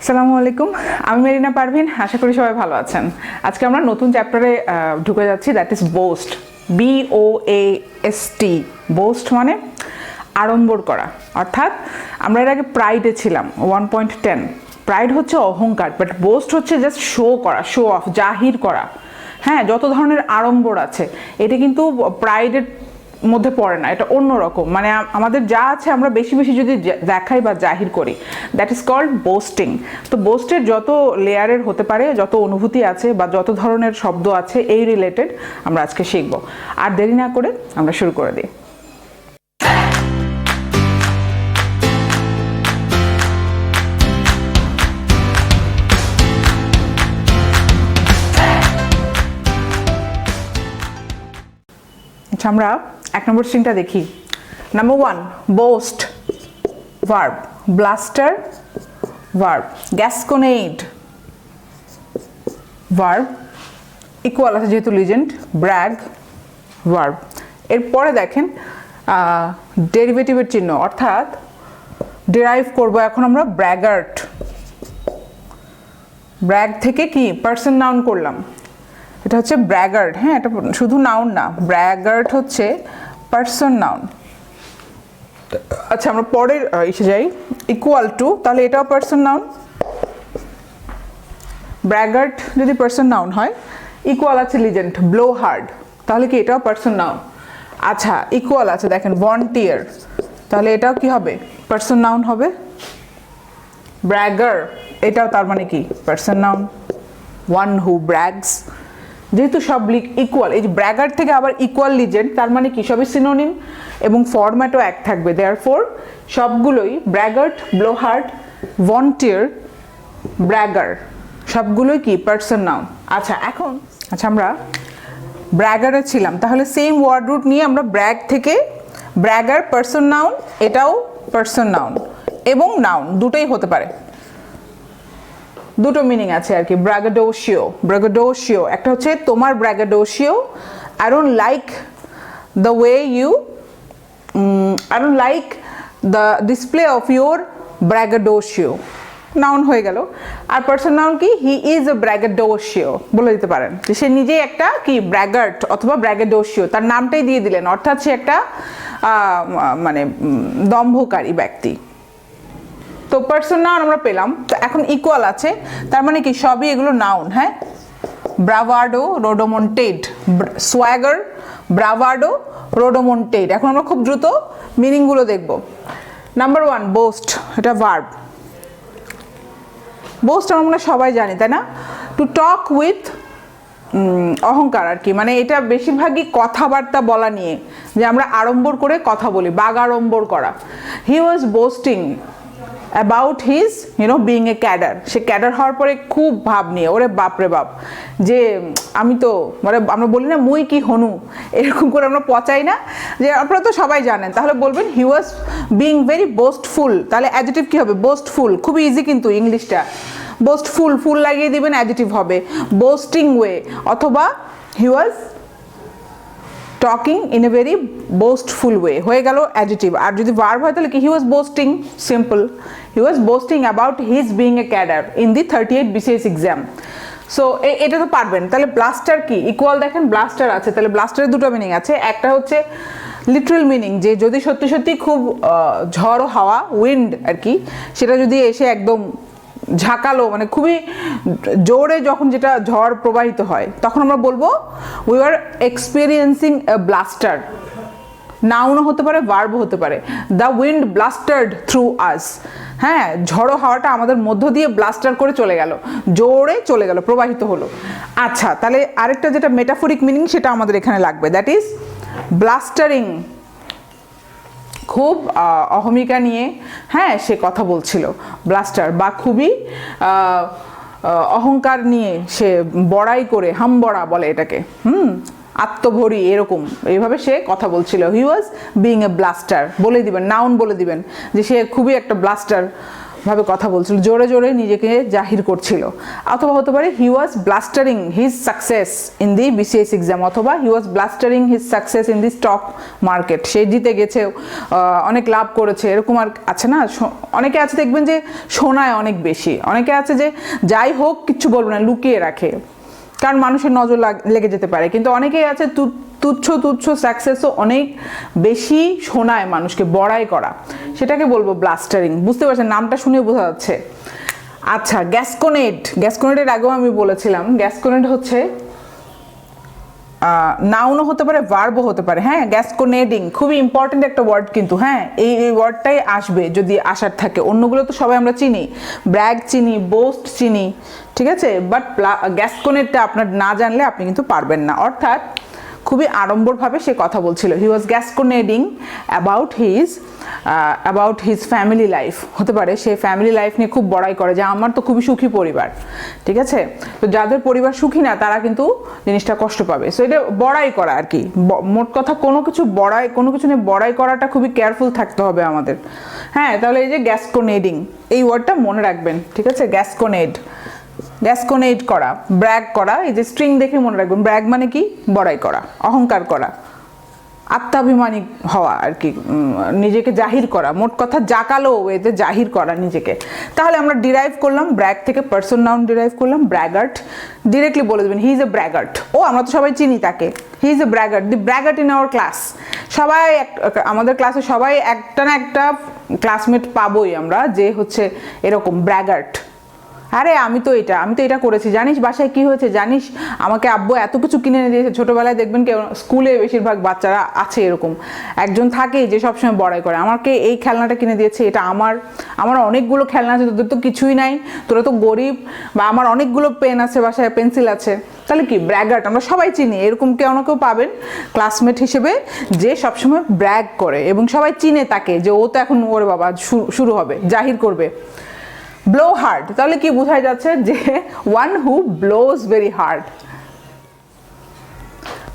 আসসালামু আলাইকুম, আমি মেরিনা পারভিন। আশা করি সবাই ভালো আছেন। আজকে আমরা নতুন চ্যাপ্টারে ঢুকে যাচ্ছি, that is boast. BOAST। Boast মানে আড়ম্বর করা। অর্থাৎ আমরা এর আগে প্রাইডে ছিলাম 1.10। প্রাইড হচ্ছে অহংকার, বাট বোস্ট হচ্ছে জাস্ট শো করা, শো অফ, জাহির করা। হ্যাঁ, যত ধরনের আড়ম্বর আছে এটা কিন্তু প্রাইডের মধ্যে পড়ে না, এটা অন্যরকম। মানে আমাদের যা আছে আমরা বেশি বেশি যদি দেখাই বা জাহির করি, দ্যাট ইজ কল্ড বোস্টিং। তো বোস্টের যত লেয়ারের হতে পারে, যত অনুভূতি আছে বা যত ধরনের শব্দ আছে এই রিলেটেড আমরা আজকে শিখবো। আর দেরি না করে আমরা শুরু করে দিই। আমরা 1 নম্বর স্ট্রিংটা দেখি। Number 1, boast verb, bluster verb, gasconade verb, equal আছে যেহেতু লিজেন্ড, ব্র্যাগ ভার্ব। এরপরে দেখেন ডেরিভেটিভের চিহ্ন, অর্থাৎ ডেরাইভ করব এখন আমরা ব্র্যাগার্ট। ব্র্যাগ থেকে কি পার্সন নাউন করলাম, এটা হচ্ছে ব্র্যাগার্ট। হ্যাঁ, এটা শুধু নাউন না, ব্র্যাগার্ট হচ্ছে পার্সন নাউন। আচ্ছা, আমরা পরের এসে যাই। ইকুয়াল টু, তাহলে এটাও পার্সন নাউন। ব্র্যাগার্ট যদি পার্সন নাউন হয়, ইকুয়াল আছে লিজেন্ড, ব্লো হার্ড, তাহলে কি এটাও পার্সন নাউন। আচ্ছা, ইকুয়াল আছে দেখেন ভলন্টিয়ার, তাহলে এটাও কি হবে, পার্সন নাউন হবে। ব্র্যাগার, এটাও তার মানে কি পার্সন নাউন, ওয়ান হু ব্র্যাগস। যেহেতু সব ইকুয়াল, এই যে ব্র্যাগার থেকে আবার ইকুয়াল লিজেন্ড, তার মানে কি সবই সিনোনিম এবং ফরম্যাটও এক থাকবে। দেয়ারফোর সবগুলোই ব্র্যাগার্ট, ব্লোহার্ড, ভলন্টিয়ার, ব্র্যাগার সবগুলোই কি পার্সন নাউন। আচ্ছা, এখন আমরা ব্র্যাগারে ছিলাম, তাহলে সেম ওয়ার্ড রুট নিয়ে আমরা ব্র্যাগ থেকে ব্র্যাগার পার্সন নাউন, এটাও পার্সন নাউন এবং নাউন দুটোই হতে পারে, দুটো মিনিং আছে আর কি। ব্র্যাগাডোশিও, ব্র্যাগাডোশিও একটা হচ্ছে তোমার braggadocio, I don't like the way you, I don't like the display of your braggadocio, noun হয়ে গেল। আর পার্সন নাউন কি, হি ইজ এ ব্র্যাগাডোশিও বলে দিতে পারেন, যে সে নিজেই একটা কি ব্র্যাগার্ট অথবা ব্র্যাগাডোশিও, তার নামটাই দিয়ে দিলেন, অর্থাৎ সে একটা মানে দম্ভকারী ব্যক্তি। তো পার্সন নাউন আমরা পেলাম। তো এখন ইকুয়াল আছে, তার মানে কি সবই এগুলো নাউন। হ্যাঁ, ব্রাভাডো, রোডোমন্টেড, সোয়াগার, ব্রাভাডো, রোডোমন্টেড। এখন আমরা খুব দ্রুত মিনিংগুলো দেখব। নাম্বার 1, বোস্ট, এটা ভার্ব। বোস্ট আমরা মনে সবাই জানি, তাই না? টু টক উইথ, অহংকার আর কি, মানে এটা বেশিরভাগই কথাবার্তা বলা নিয়ে, যে আমরা আড়ম্বর করে কথা বলি, বাগাড়ম্বর করা। He was boasting about his being a cadre. সে ক্যাডার হওয়ার পরে খুব ভাব নিয়ে, ওরে বাপরে বাপ, যে আমি তো মানে আমরা বলি না মুই কি হনু, এরকম করে আমরা পচাই না, যে আপনারা তো সবাই জানেন। তাহলে বলবেন হি ওয়াজ বিইং ভেরি বোস্টফুল, তাহলে অ্যাডজেক্টিভ কি হবে, বোস্টফুল। খুবই ইজি কিন্তু ইংলিশটা, বোস্টফুল, ফুল লাগিয়ে দিবেন, অ্যাডজেক্টিভ হবে। বোস্টিং ওয়ে, অথবা he was talking in a very boastful way, হয়ে গেল অ্যাডজেক্টিভ। আর যদি ভার্ব হয় তাহলে কি, he was boasting, simple, he was boasting about his being a cadre in the 38 BCS exam. So এটা তো পারবেন। তাহলে ব্লাস্টার কি, ইকুয়াল দেখেন ব্লাস্টার আছে, তাহলে ব্লাস্টারের দুটো মিনিং আছে। একটা হচ্ছে লিটারাল মিনিং, যে যদি সত্যি সত্যি খুব ঝড় হাওয়া, উইন্ড আর কি, সেটা যদি এসে একদম ঝাঁকালো, মানে খুবই জোরে যখন যেটা ঝড় প্রবাহিত হয়, তখন আমরা বলবো we are experiencing a bluster. নাউনও হতে পারে, ভার্বও হতে পারে। The wind blustered through us. হ্যাঁ, ঝড়ো হাওয়াটা আমাদের মধ্য দিয়ে ব্লাস্টার করে চলে গেল, জোরে চলে গেল, প্রবাহিত হলো। আচ্ছা, তাহলে আরেকটা যেটা মেটাফরিক মিনিং, সেটা আমাদের এখানে লাগবে, দ্যাট ইজ ব্লাস্টারিং। খুব অহমিকা নিয়ে, হ্যাঁ, সে কথা বলছিল, ব্লাস্টার, বা খুবই অহংকার নিয়ে সে বড়াই করে, হামবড়া বলে এটাকে, আত্মভরি, এরকম এইভাবে সে কথা বলছিল। হি ওয়াজ বিইং এ ব্লাস্টার বলে দিবেন, নাউন বলে দিবেন, যে সে খুবই একটা ব্লাস্টার ভাবে কথা বলছিল, জোরে জোরে নিজেকে জাহির করছিল। অথবা হতে পারে he was blustering his success in the BCS exam, অথবা he was blustering his success in the stock market, সে জিতে গেছে, অনেক লাভ করেছে, এরকম আর আছে না। অনেকে আছে দেখবেন যে শোনায় অনেক বেশি, অনেকে আছে যে যাই হোক কিচ্ছু বলবে না, লুকিয়ে রাখে, কারণ মানুষের নজর লেগে যেতে পারে। কিন্তু অনেকেই আছে তুচ্ছ তুচ্ছ সাকসেসও অনেক বেশি শোনায় মানুষকে, বড়াই করা, সেটাকে বলবো ব্লাস্টারিং। বুঝতে পারছেন, নামটা শুনে বোঝা যাচ্ছে। আচ্ছা, গ্যাসকোনেট, গ্যাসকোনেটের আগেও আমি বলেছিলাম, গ্যাসকোনেট হচ্ছে নাউনও হতে পারে, ভার্বও হতে পারে। হ্যাঁ, গ্যাসকোনেডিং খুবই ইম্পর্টেন্ট একটা ওয়ার্ড কিন্তু। হ্যাঁ, এই ওয়ার্ডটাই আসবে যদি আসার থাকে। অন্যগুলো তো সবাই আমরা চিনি, ব্র্যাগ চিনি, বোস্ট চিনি, ঠিক আছে, বাট গ্যাসকোনেটটা আপনার না জানলে আপনি কিন্তু পারবেন না। অর্থাৎ খুবই আড়ম্বরভাবে সে কথা বলছিল। হি ওয়াজ গ্যাসকোনেডিং অ্যাবাউট হিজ ফ্যামিলি লাইফ। হতে পারে সে ফ্যামিলি লাইফ নিয়ে খুব বড়াই করে যে আমার তো খুবই সুখী পরিবার, ঠিক আছে। তো যাদের পরিবার সুখী না তারা কিন্তু জিনিসটা কষ্ট পাবে। সো এটা বড়াই করা আর কি। মোট কথা কোনো কিছু নিয়ে বড়াই করাটা খুবই কেয়ারফুল থাকতে হবে আমাদের। হ্যাঁ, তাহলে এই যে গ্যাসকোনেডিং, এই ওয়ার্ডটা মনে রাখবেন, ঠিক আছে। গ্যাসকোনেড করা, ব্র্যাগ করা, এই যে স্ট্রিং দেখে মনে রাখবেন, ব্র্যাগ মানে কি, বড়াই করা, অহংকার করা, আত্মাভিমানী হওয়া আর কি, নিজেকে জাহির করা, মোট কথা জাকালো ওয়েতে জাহির করা নিজেকে। তাহলে আমরা ডিরাইভ করলাম ব্র্যাগ থেকে, পার্সন নাউন ডিরাইভ করলাম, ব্র্যাগার্ট। ডিরেক্টলি বলে দেবেন হি ইজ এ ব্র্যাগার্ট। ও আমরা তো সবাই চিনি তাকে, he is a braggart, the braggart in our class. সবাই আমাদের ক্লাসে সবাই একটা না একটা ক্লাসমেট পাবোই আমরা যে হচ্ছে এরকম ব্র্যাগার্ট। আরে আমি তো এটা করেছি, জানিস বাসায় কি হয়েছে, জানিস আমাকে আব্বু এত কিছু কিনে এনে দিয়েছে। ছোটবেলায় দেখবেন কেউ স্কুলে বেশিরভাগ বাচ্চারা আছে এরকম একজন থাকেই যে সবসময় বড়াই করে, আমাকে এই খেলনাটা কিনে দিয়েছে, এটা আমার অনেকগুলো খেলনা আছে, তোদের তো কিছুই নাই, তোরা তো গরিব, বা আমার অনেকগুলো পেন আছে বাসায়, পেন্সিল আছে। তাহলে কি ব্র্যাগার্ট, আমরা সবাই চিনি এরকম কেউ না কেউ পাবেন ক্লাসমেট হিসেবে যে সবসময় ব্র্যাগ করে এবং সবাই চিনে তাকে যে ও তো এখন ওরে বাবা শুরু হবে, জাহির করবে। ব্লো হার্ড, তাহলে কি বোঝাই যাচ্ছে যে one who blows very hard.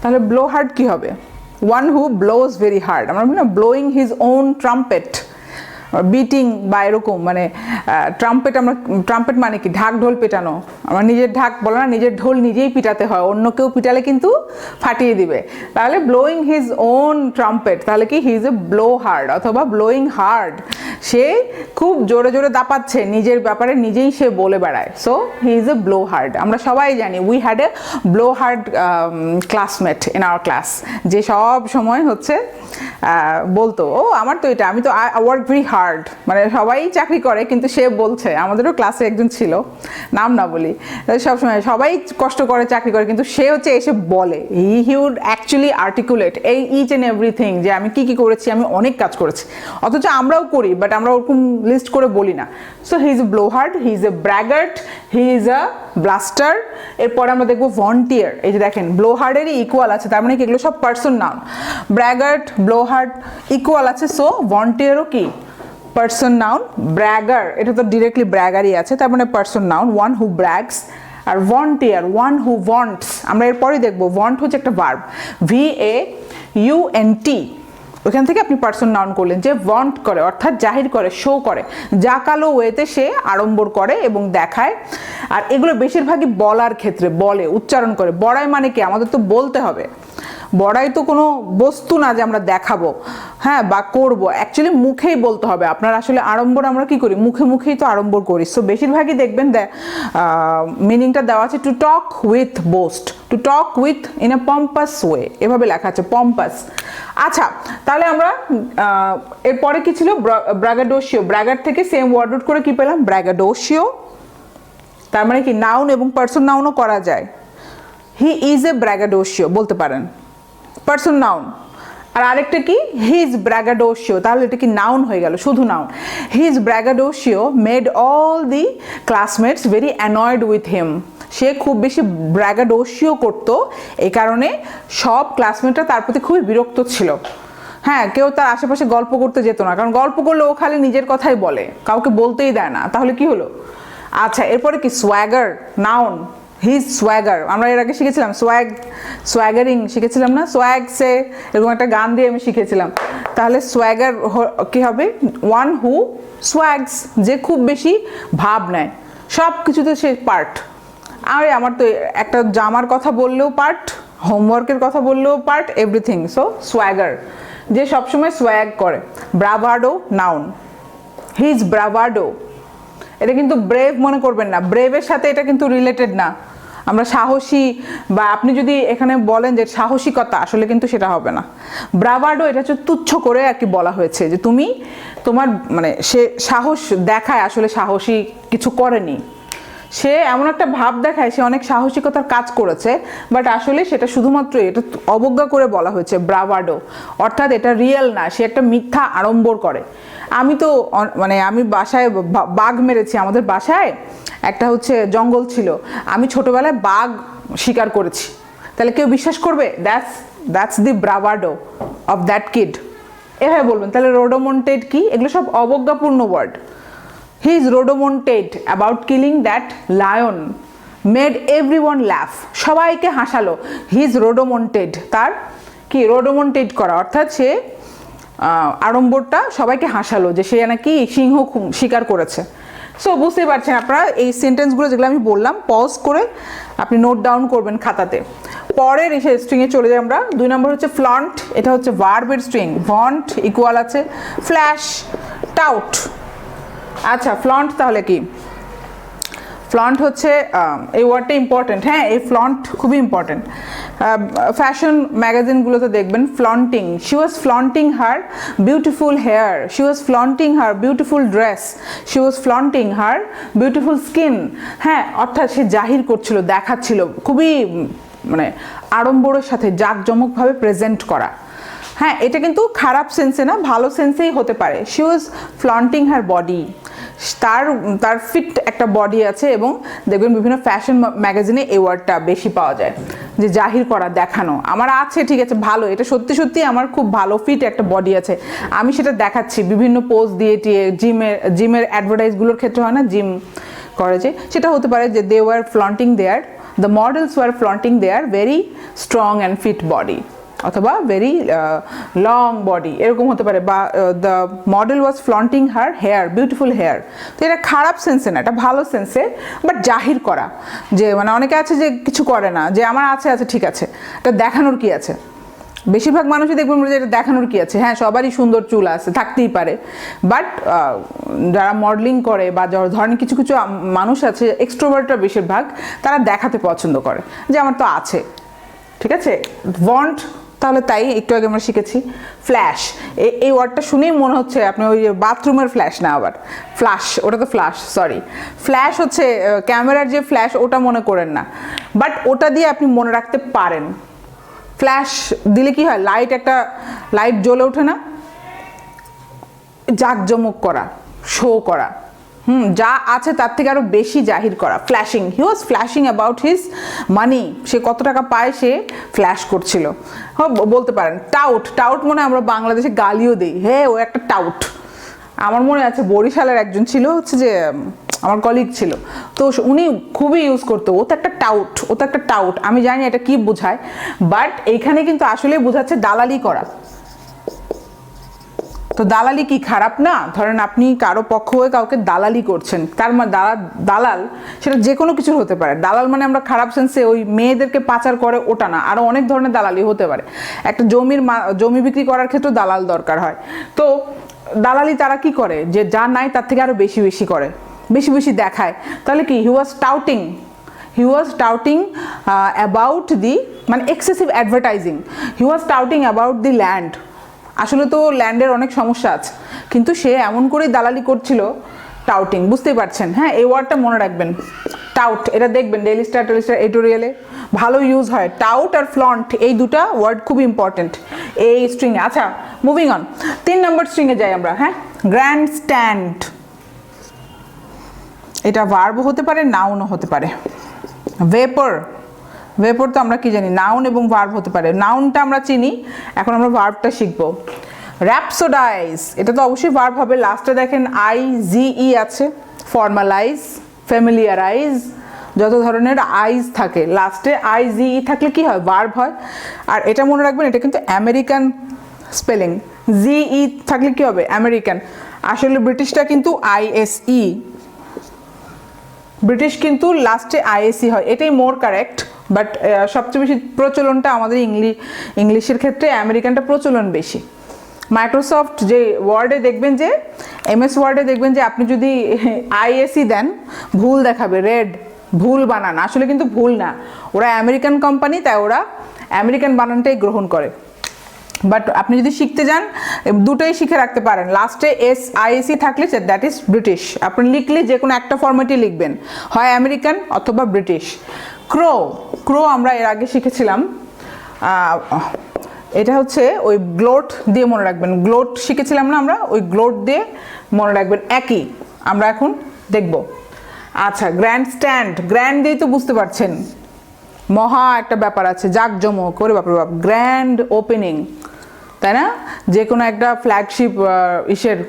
তাহলে ব্লো হার্ড কি হবে, one who blows very hard. আমরা বলি না blowing his own trumpet, beating বা এরকম, মানে ট্রাম্পেট মানে কি, ঢাক ঢোল পেটানো। আমার নিজের ঢাক বলে না, নিজের ঢোল নিজেই পিটাতে হয়, অন্য কেউ পিটালে কিন্তু ফাটিয়ে দিবে। তাহলে ব্লোয়িং হিজ ওন ট্রাম্পেট, তাহলে কি he is a blow hard, অথবা ব্লোয়িং হার্ড, সে খুব জোরে জোরে দাপাচ্ছে নিজের ব্যাপারে, নিজেই সে বলে বেড়ায়। So he is a blow hard. আমরা সবাই জানি we had a blow hard classmate in our class, যে সব সময় হচ্ছে বলতো ও আমার তো এটা, আমি তো ওয়ার্ক ভেরি হার্ড, মানে সবাই চাকরি করে কিন্তু সে বলছে। আমাদেরও ক্লাসে একজন ছিল, নাম না বলি, সবসময় সবাই কষ্ট করে চাকরি করে কিন্তু সে হচ্ছে এসে বলে, হি উড অ্যাকচুয়ালি আর্টিকুলেট এই ইচ অ্যান্ড এভরিথিং, যে আমি কি কি করেছি, আমি অনেক কাজ করেছি, অথচ আমরাও করি বাট আমরা ওরকম লিস্ট করে বলি না। So he is a blow hard, he is a braggart, he is a bluster. এরপরে আমরা দেখবো ভন্টিয়ার। এই যে দেখেন ব্লো হার্ডেরই ইকুয়াল আছে, তার মানে কি এগুলো সব person noun. Braggart, blow hard equal আছে, সো ভন্টিয়ারও কি পার্সন নাউন। ব্র্যাগার, এটা তো ডিরেক্টলি ব্র্যাগারই আছে, তার মানে person noun, one who brags. আর ভন্টিয়ার, ওয়ান হু ওয়ান্টস। আমরা এরপরে দেখবো ভন্ট হচ্ছে একটা ভার্ব, VAUNT। ওখান থেকে আপনি পার্সন নাউন করলেন, যে ওয়ান্ট করে অর্থাৎ জাহির করে, শো করে, জাকালো ওয়েতে সে আড়ম্বর করে এবং দেখায়। আর এগুলো বেশিরভাগই বলার ক্ষেত্রে বলে, উচ্চারণ করে। বড়াই মানে কি, আমাদের তো বলতে হবে, বড়াই তো কোনো বস্তু না যে আমরা দেখাবো, হ্যাঁ, বা করব, অ্যাকচুয়ালি মুখেই বলতে হবে। আপনার আসলে আড়ম্বর আমরা কি করি, মুখেই তো আড়ম্বর করি। সো বেশিরভাগই দেখবেন মিনিংটা দেওয়া আছে to talk with boast, to talk with in a pompous way, এভাবে লেখা আছে, পম্পাস। আচ্ছা, তাহলে আমরা এরপরে কি ছিল, ব্র্যাগাডোশিও। ব্র্যাগার থেকে সেম ওয়ার্ড রুট করে কি পেলাম, ব্র্যাগাডোশিও। তার মানে কি নাউন এবং পার্সন নাউনও করা যায়। হি ইজ এ ব্র্যাগাডোশিও বলতে পারেন, পার্সন নাউন। আর আরেকটা কি, হিজ ব্র্যাগাডোশিও, তাহলে এটা কি নাউন হয়ে গেল, শুধু noun. His braggadocio made all the classmates very annoyed with him. সে খুব বেশি ব্র্যাগাডোশিও করতো, এই কারণে সব ক্লাসমেটরা তার প্রতি খুবই বিরক্ত ছিল। হ্যাঁ, কেউ তার আশেপাশে গল্প করতে যেত না, কারণ গল্প করলে ও খালি নিজের কথাই বলে, কাউকে বলতেই দেয় না। তাহলে কি হলো, আচ্ছা এরপরে কি, সোয়াগার নাউন, হিজ সোয়াগার, আমরা এর আগে শিখেছিলাম সোয়াগারিং শিখেছিলাম না, সোয়াগসে এরকম একটা গান দিয়ে আমি শিখেছিলাম। তাহলে সোয়াগার কি হবে? ওয়ান হু সোয়াগস, যে খুব বেশি ভাব নেয়, সব কিছুতে সে পার্ট। আরে আমার তো একটা জামার কথা বললেও পার্ট, হোমওয়ার্কের কথা বললেও পার্ট, এভরিথিং। সো সোয়াগার, যে সবসময় সোয়াগ করে। ব্রাভাডো নাউন, হিজ ব্রাভাডো, এটা কিন্তু ব্রেভ মনে করবেন না, ব্রেভের সাথে এটা কিন্তু রিলেটেড না। আমরা সাহসী, বা আপনি যদি এখানে বলেন যে সাহসিকতা, আসলে কিন্তু সেটা হবে না। ব্রাভাডো এটা হচ্ছে তুচ্ছ করে আর কি বলা হয়েছে, যে তুমি তোমার মানে সে সাহস দেখায়, আসলে সাহসী কিছু করেনি, সে এমন একটা ভাব দেখায় সে অনেক সাহসিকতার কাজ করেছে, বাট আসলে সেটা শুধুমাত্র এটা অবজ্ঞা করে বলা হয়েছে ব্রাভাডো, অর্থাৎ এটা রিয়েল না, সে একটা মিথ্যা আড়ম্বর করে। আমি তো মানে আমি বাসায় বাঘ মেরেছি, আমাদের বাসায় একটা হচ্ছে জঙ্গল ছিল, আমি ছোটবেলায় বাঘ শিকার করেছি, তাহলে কেউ বিশ্বাস করবে? That's the bravado of that kid, এভাবে বলবেন। তাহলে রোডোমন্টেড কি? এগুলো সব অবজ্ঞাপূর্ণ word. He is rodomontade about killing that lion, made everyone laugh, সবাইকে হাসালো। He is rodomontade, তার কি রোডোমন্টেড করা, অর্থাৎ সে আড়ম্বরটা সবাইকে হাসালো, যে সে নাকি সিংহ শিকার করেছে। সো বুঝতে পারছেন আপনারা, এই সেন্টেন্সগুলো যেগুলো আমি বললাম পজ করে আপনি নোট ডাউন করবেন খাতাতে। পরের এসে স্ট্রিংয়ে চলে যাই আমরা। 2 নম্বর হচ্ছে ফ্লন্ট, এটা হচ্ছে ভার্বের স্ট্রিং। ভন্ট ইকুয়াল আছে ফ্ল্যাশ, টাউট। আচ্ছা, ফ্লন্ট তাহলে কি? ফ্লন্ট হচ্ছে এই ওয়ার্ডটা ইম্পর্টেন্ট, হ্যাঁ এই ফ্লন্ট খুবই ইম্পর্টেন্ট। ফ্যাশন ম্যাগাজিনগুলোতে দেখবেন flaunting, she was flaunting her beautiful hair, she was flaunting her beautiful dress, she was flaunting her beautiful skin. হ্যাঁ, অর্থাৎ সে জাহির করছিল, দেখাচ্ছিল, খুবই মানে আড়ম্বরের সাথে জাঁকজমকভাবে প্রেজেন্ট করা। হ্যাঁ, এটা কিন্তু খারাপ সেন্সে না, ভালো সেন্সেই হতে পারে। She was flaunting her body, তার ফিট একটা বডি আছে, এবং দেখবেন বিভিন্ন ফ্যাশন ম্যাগাজিনে এই ওয়ার্ডটা বেশি পাওয়া যায়, যে জাহির করা, দেখানো। আমার আছে, ঠিক আছে, ভালো, এটা সত্যি সত্যি আমার খুব ভালো ফিট একটা বডি আছে, আমি সেটা দেখাচ্ছি বিভিন্ন পোজ দিয়ে টিয়ে। জিমের অ্যাডভার্টাইজগুলোর ক্ষেত্রে হয় না, জিম করে যে, সেটা হতে পারে যে they were flaunting their, the models were flaunting their very strong and fit body, অথবা ভেরি লং বডি, এরকম হতে পারে। বা the model was flaunting her hair, beautiful hair. তো এটা খারাপ সেন্সে না, এটা ভালো সেন্সে, বাট জাহির করা, যে মানে অনেকে আছে যে কিছু করে না, যে আমার আছে ঠিক আছে, এটা দেখানোর কি আছে। বেশিরভাগ মানুষই দেখবেন যে এটা দেখানোর কি আছে, হ্যাঁ সবারই সুন্দর চুল আছে, থাকতেই পারে, বাট যারা মডেলিং করে বা ধরেন কিছু কিছু মানুষ আছে এক্সট্রোভার্টরা বেশিরভাগ, তারা দেখাতে পছন্দ করে যে আমার তো আছে, ঠিক আছে। ওয়ান্ট তাহলে তাই একটু আগে আমরা শিখেছি। ফ্ল্যাশ, এই ওয়ার্ডটা শুনেই মনে হচ্ছে আপনি ওই বাথরুমের ফ্ল্যাশ না, আবার ফ্ল্যাশ, ওটা তো ফ্ল্যাশ, সরি, ফ্ল্যাশ হচ্ছে ক্যামেরার যে ফ্ল্যাশ, ওটা মনে করেন না, বাট ওটা দিয়ে আপনি মনে রাখতে পারেন। ফ্ল্যাশ দিলে কি হয়, একটা লাইট জ্বলে ওঠে না, জাঁকজমক করা, শো করা, যা আছে তার থেকে আরো বেশি জাহির করা। Flashing, he was flashing about his money, সে কত টাকা পায় সে ফ্ল্যাশ করছিল, বলতে পারেন। টাউট মনে আমরা বাংলাদেশে গালিও দিই, হে ও একটা টাউট। আমার মনে আছে বরিশালের একজন ছিল, হচ্ছে যে আমার কলিগ ছিল, তো উনি খুবই ইউজ করতো, ও তো একটা টাউট। আমি জানি এটা কি বোঝায়, বাট এইখানে কিন্তু আসলে বোঝাচ্ছে দালালি করা। তো দালালি কি খারাপ না? ধরেন আপনি কারো পক্ষ হয়ে কাউকে দালালি করছেন, তার মানে দালাল সেটা যে কোনো কিছুর হতে পারে। দালাল মানে আমরা খারাপ সেন্সে ওই মেয়েদেরকে পাচার করে ওটা না, আরো অনেক ধরনের দালালি হতে পারে। একটা জমি বিক্রি করার ক্ষেত্রে দালাল দরকার হয়। তো দালালি তারা কি করে, যে যা নাই তার থেকে আরো বেশি করে, বেশি দেখায়। তাহলে কি, he was touting about the, মানে excessive advertising. He was touting about the land, আসলে তো ল্যান্ডের অনেক সমস্যা আছে, কিন্তু সে এমন করেই দালালি করছিল, টাউটিং, বুঝতেই পারছেন। হ্যাঁ, এই ওয়ার্ডটা মনে রাখবেন, টাউট, এটা দেখবেন ডেইলি স্টার এডিটোরিয়ালে ভালো ইউজ হয়। টাউট আর ফ্লন্ট, এই দুটা ওয়ার্ড খুব ইম্পর্টেন্ট এই স্ট্রিংয়ে। আচ্ছা, মুভিং অন, 3 নম্বর স্ট্রিংয়ে যাই আমরা। হ্যাঁ, গ্র্যান্ড স্ট্যান্ড, এটা ভার্ব হতে পারে, নাউনও হতে পারে। ভেপর তো আমরা কি জানি, নাউন এবং ভার্ব হতে পারে। নাউনটা আমরা চিনি, এখন আমরা ভার্বটা শিখবো। র্যাপসোডাইজ, এটা তো অবশ্যই ভার্ব হবে, লাস্টে দেখেন IGE আছে। ফর্মালাইজ, ফ্যামিলিয়ারাইজ, যত ধরনের আইজ থাকে লাস্টে আইজি থাকলে কি হয়, ভার্ব হয়। আর এটা মনে রাখবেন, এটা কিন্তু আমেরিকান স্পেলিং, জিই থাকলে কি হবে, আমেরিকান। আসলে ব্রিটিশটা কিন্তু আইএসই, ব্রিটিশ কিন্তু লাস্টে আইএসই হয়, এটাই মোর কারেক্ট। বাট সবচেয়ে বেশি প্রচলনটা আমাদের ইংলিশের ক্ষেত্রে আমেরিকানটা প্রচলন বেশি। মাইক্রোসফট যে ওয়ার্ডে দেখবেন যে এমএস ওয়ার্ডে দেখবেন যে আপনি যদি আইএসই দেন ভুল দেখাবে, রেড, ভুল বানান। আসলে কিন্তু ভুল না, ওরা আমেরিকান কোম্পানি, তাই ওরা আমেরিকান বানানটাই গ্রহণ করে। বাট আপনি যদি শিখতে যান দুটোই শিখে রাখতে পারেন, লাস্টে আইএসই থাকলে দ্যাট ইজ ব্রিটিশ। আপনি লিখলে যে কোনো একটা ফরম্যাটে লিখবেন, হয় আমেরিকান অথবা ব্রিটিশ। ক্রো, ক্রো আমরা এর আগে শিখেছিলাম, এটা হচ্ছে ওই গ্লোট দিয়ে মনে রাখবেন, গ্লোট শিখেছিলাম না আমরা, ওই গ্লোট দিয়ে মনে রাখবেন, একই আমরা এখন দেখব। আচ্ছা, গ্র্যান্ড স্ট্যান্ড, গ্র্যান্ড দিয়ে তো বুঝতে পারছেন মহা একটা ব্যাপার আছে, জাঁকজমক করে, বাপরে বাপ, গ্র্যান্ড ওপেনিং, তাই না? যে কোনো একটা ফ্ল্যাগশিপ ইসের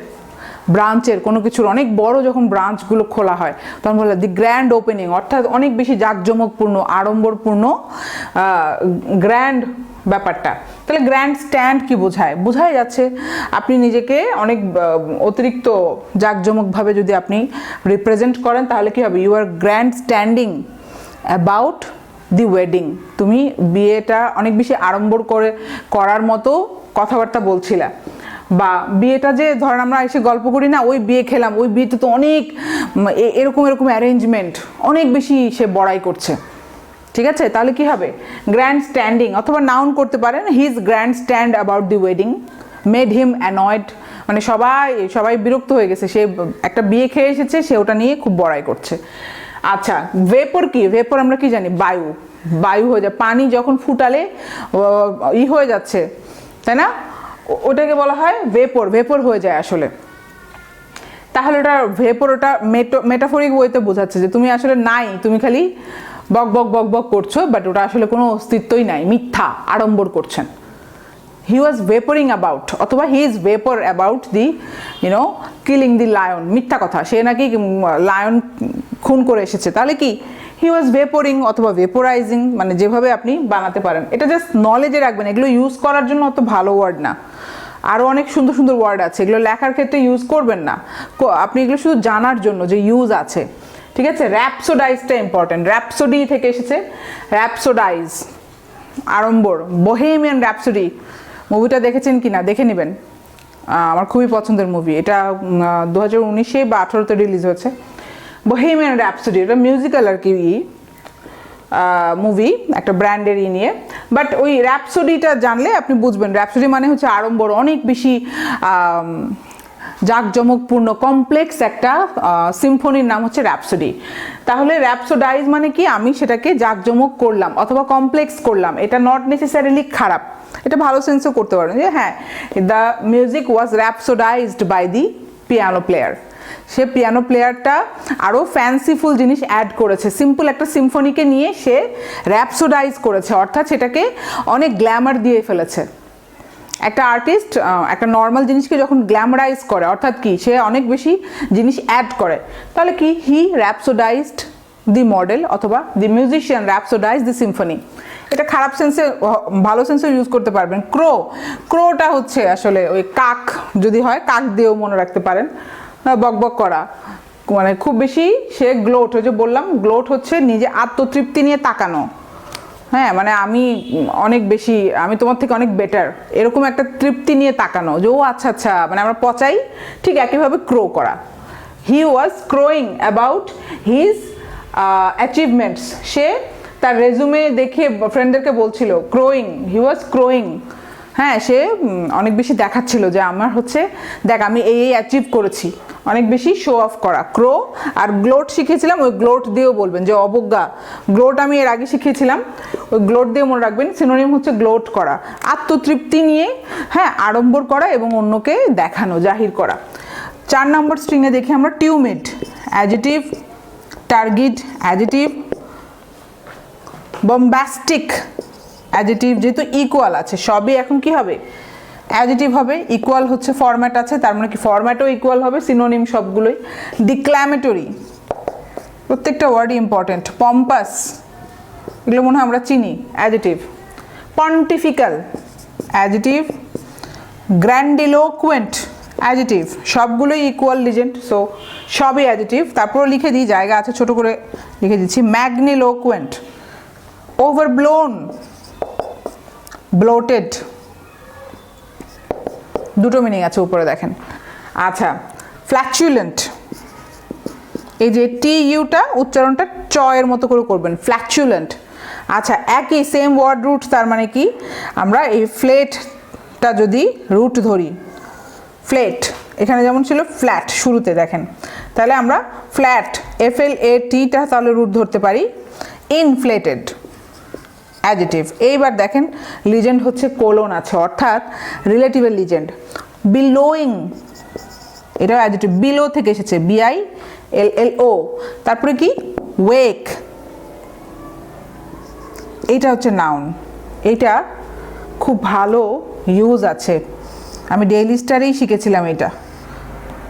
ব্রাঞ্চের কোনো কিছুর অনেক বড় যখন ব্রাঞ্চগুলো খোলা হয় তখন বলে দি গ্র্যান্ড ওপেনিং, অর্থাৎ অনেক বেশি জাঁকজমকপূর্ণ, আড়ম্বরপূর্ণ, গ্র্যান্ড ব্যাপারটা। তাহলে গ্র্যান্ড স্ট্যান্ড কি বোঝায়? বোঝাই যাচ্ছে আপনি নিজেকে অনেক অতিরিক্ত জাঁকজমকভাবে যদি আপনি রিপ্রেজেন্ট করেন তাহলে কি হবে, you are grandstanding about the wedding. তুমি বিয়েটা অনেক বেশি আড়ম্বর করার মতো কথাবার্তা বলছিলা। বা বিয়েটা যে ধরেন আমরা এসে গল্প করি না, ওই বিয়ে খেলাম, ওই বিয়েতে তো অনেক এরকম অ্যারেঞ্জমেন্ট, অনেক বেশি সে বড়াই করছে, ঠিক আছে? তাহলে কি হবে, গ্র্যান্ড স্ট্যান্ডিং। অথবা নাউন করতে পারেন, his grand stand about the wedding made him annoyed, মানে সবাই বিরক্ত হয়ে গেছে, সে একটা বিয়ে খেয়ে এসেছে, সে ওটা নিয়ে খুব বড়াই করছে। আচ্ছা, ভেপর কি? ভেপর আমরা কি জানি, বায়ু, বায়ু হয়ে যায়, পানি যখন ফুটালে হয়ে যাচ্ছে, তাই না? ওটাকে বলা হয় ভেপর, ভেপর হয়ে যায় আসলে। তাহলে ওটা ভেপর, ওটা মেটাফরিক ওয়েতে বোঝাচ্ছে যে তুমি আসলে নাই, তুমি খালি বক বক বক বক করছো, বাট ওটা আসলে কোনো অস্তিত্বই নাই, মিথ্যা আড়ম্বর করছেন। হি ওয়াজ ভেপরিং অ্যাবাউট, অথবা he is vapour about the killing the lion, মিথ্যা কথা, সে নাকি লায়ন খুন করে এসেছে। তাহলে কি, হি ওয়াজ ভেপরিং অথবা ভেপোরাইজিং, মানে যেভাবে আপনি বানাতে পারেন। এটা জাস্ট নলেজে রাখবেন, এগুলো ইউজ করার জন্য অত ভালো ওয়ার্ড না, আরও অনেক সুন্দর সুন্দর ওয়ার্ড আছে, এগুলো লেখার ক্ষেত্রে ইউজ করবেন না, আপনি এগুলো শুধু জানার জন্য যে ইউজ আছে, ঠিক আছে? র্যাপসোডাইজটা ইম্পর্টেন্ট, র্যাপসোডি থেকে এসেছে, র্যাপসোডাইজ আড়ম্বর। বোহেমিয়ান র্যাপসোডি মুভিটা দেখেছেন কি না, দেখে নেবেন, আমার খুবই পছন্দের মুভি, এটা 2019 বা 2018-তে রিলিজ হয়েছে। বোহেমিয়ান র্যাপসোডি, এটা মিউজিক্যাল আর কি মুভি, একটা ব্র্যান্ডের নিয়ে। বাট ওই র্যাপসোডিটা জানলে আপনি বুঝবেন, র্যাপসোডি মানে হচ্ছে আড়ম্বর, অনেক বেশি জাঁকজমকপূর্ণ, কমপ্লেক্স একটা সিম্ফনির নাম হচ্ছে র্যাপসোডি। তাহলে র্যাপসোডাইজ মানে কি, আমি সেটাকে জাঁকজমক করলাম অথবা কমপ্লেক্স করলাম, এটা নট নেসেসারিলি খারাপ, এটা ভালো সেন্সও করতে পারেন যে হ্যাঁ, the music was rhapsodised by the piano player. সে পিয়ানো প্লেয়ারটা আরও ফ্যান্সিফুল জিনিস অ্যাড করেছে, সিম্পল একটা সিম্ফনিকে নিয়ে সে র্যাপসোডাইজ করেছে, অর্থাৎ সেটাকে অনেক গ্ল্যামার দিয়ে ফেলেছে। একটা আর্টিস্ট একটা নর্মাল জিনিসকে যখন গ্ল্যামারাইজ করে, অর্থাৎ কি, সে অনেক বেশি জিনিস অ্যাড করে, তাহলে কি, হি র্যাপসোডাইজড দি মডেল, অথবা দি মিউজিশিয়ান র্যাপসোডাইজ দি সিম্ফনি। এটা খারাপ সেন্সে, ভালো সেন্সে ইউজ করতে পারবেন। ক্রো, ক্রোটা হচ্ছে আসলে ওই কাক, যদি হয় কাক দিয়েও মনে রাখতে পারেন, বক বক করা, মানে খুব বেশি সে গ্লোট, ওই যে বললাম গ্লোট হচ্ছে নিজে আত্মতৃপ্তি নিয়ে তাকানো, হ্যাঁ, মানে আমি অনেক বেশি, আমি তোমার থেকে অনেক বেটার, এরকম একটা তৃপ্তি নিয়ে তাকানো, যে ও আচ্ছা আচ্ছা, মানে আমরা পচাই, ঠিক একইভাবে ক্রো করা। He was ক্রোয়িং about his achievements, সে তার রেজুমে দেখে ফ্রেন্ডদেরকে বলছিল, ক্রোয়িং, হি ওয়াজ ক্রোয়িং, হ্যাঁ, সে অনেক বেশি দেখাচ্ছিল যে আমার হচ্ছে, দেখ আমি এই অ্যাচিভ করেছি, অনেক বেশি শো অফ করা। ক্রো আর গ্লোট শিখেছিলাম, ওই গ্লোট দিয়েও বলবেন যে অবজ্ঞা, গ্লোট আমি এর আগে শিখিয়েছিলাম, ওই গ্লোট দিয়ে মনে রাখবেন, সিনোনিম হচ্ছে গ্লোট করা, আত্মতৃপ্তি নিয়ে, হ্যাঁ, আড়ম্বর করা এবং অন্যকে দেখানো, জাহির করা। 4 নম্বর স্ট্রিংয়ে দেখি আমরা টিউমিড, অ্যাডজেটিভ, টার্গিড অ্যাডজেটিভ, বম্বাস্টিক অ্যাডজেটিভ, যেহেতু ইকুয়াল আছে সবই এখন কি হবে, অ্যাডজেটিভ হবে, ইকুয়াল হচ্ছে ফরম্যাট আছে, তার মানে কি ফরম্যাটও ইকুয়াল হবে, সিনোনিম সবগুলোই। ডিক্ল্যামেটরি, প্রত্যেকটা ওয়ার্ডই ইম্পর্টেন্ট। পম্পাস, এগুলো মনে হয় আমরা চিনি, অ্যাডজেটিভ। পন্টিফিক্যাল, অ্যাডজেটিভ। গ্র্যান্ডিলোকুয়েন্ট, অ্যাডজেটিভ। সবগুলোই ইকুয়াল লিজেন্ড, সো সবই অ্যাডজেটিভ। তারপর লিখে দিই, জায়গা আছে ছোট করে লিখে দিচ্ছি, ম্যাগনিলোকুয়েন্ট। ওভারব্লোন, ব্লোটেড, দুটো মিনিং আছে উপরে দেখেন। আচ্ছা, ফ্ল্যাচুলেন্ট, এই যে টি ইউটা উচ্চারণটা চ এর মতো করে করবেন, ফ্ল্যাচুলেন্ট। আচ্ছা, একই সেম ওয়ার্ড রুট, তার মানে কি আমরা এই ফ্লেটটা যদি রুট ধরি, ফ্লেট এখানে যেমন ছিল ফ্ল্যাট শুরুতে দেখেন, তাহলে আমরা ফ্ল্যাট FLATটা তাহলে রুট ধরতে পারি, ইনফ্লেটেড, অ্যাডজেটিভ। এইবার দেখেন লিজেন্ড হচ্ছে কোলন আছে, অর্থাৎ রিলেটিভের লিজেন্ড। বিলোয়িং, এটাও অ্যাডজেটিভ, বিলো থেকে এসেছে, BILLO। তারপরে কি ওয়েক, এইটা হচ্ছে নাউন। এইটা খুব ভালো ইউজ আছে, আমি ডেইলি স্টারেই শিখেছিলাম এটা।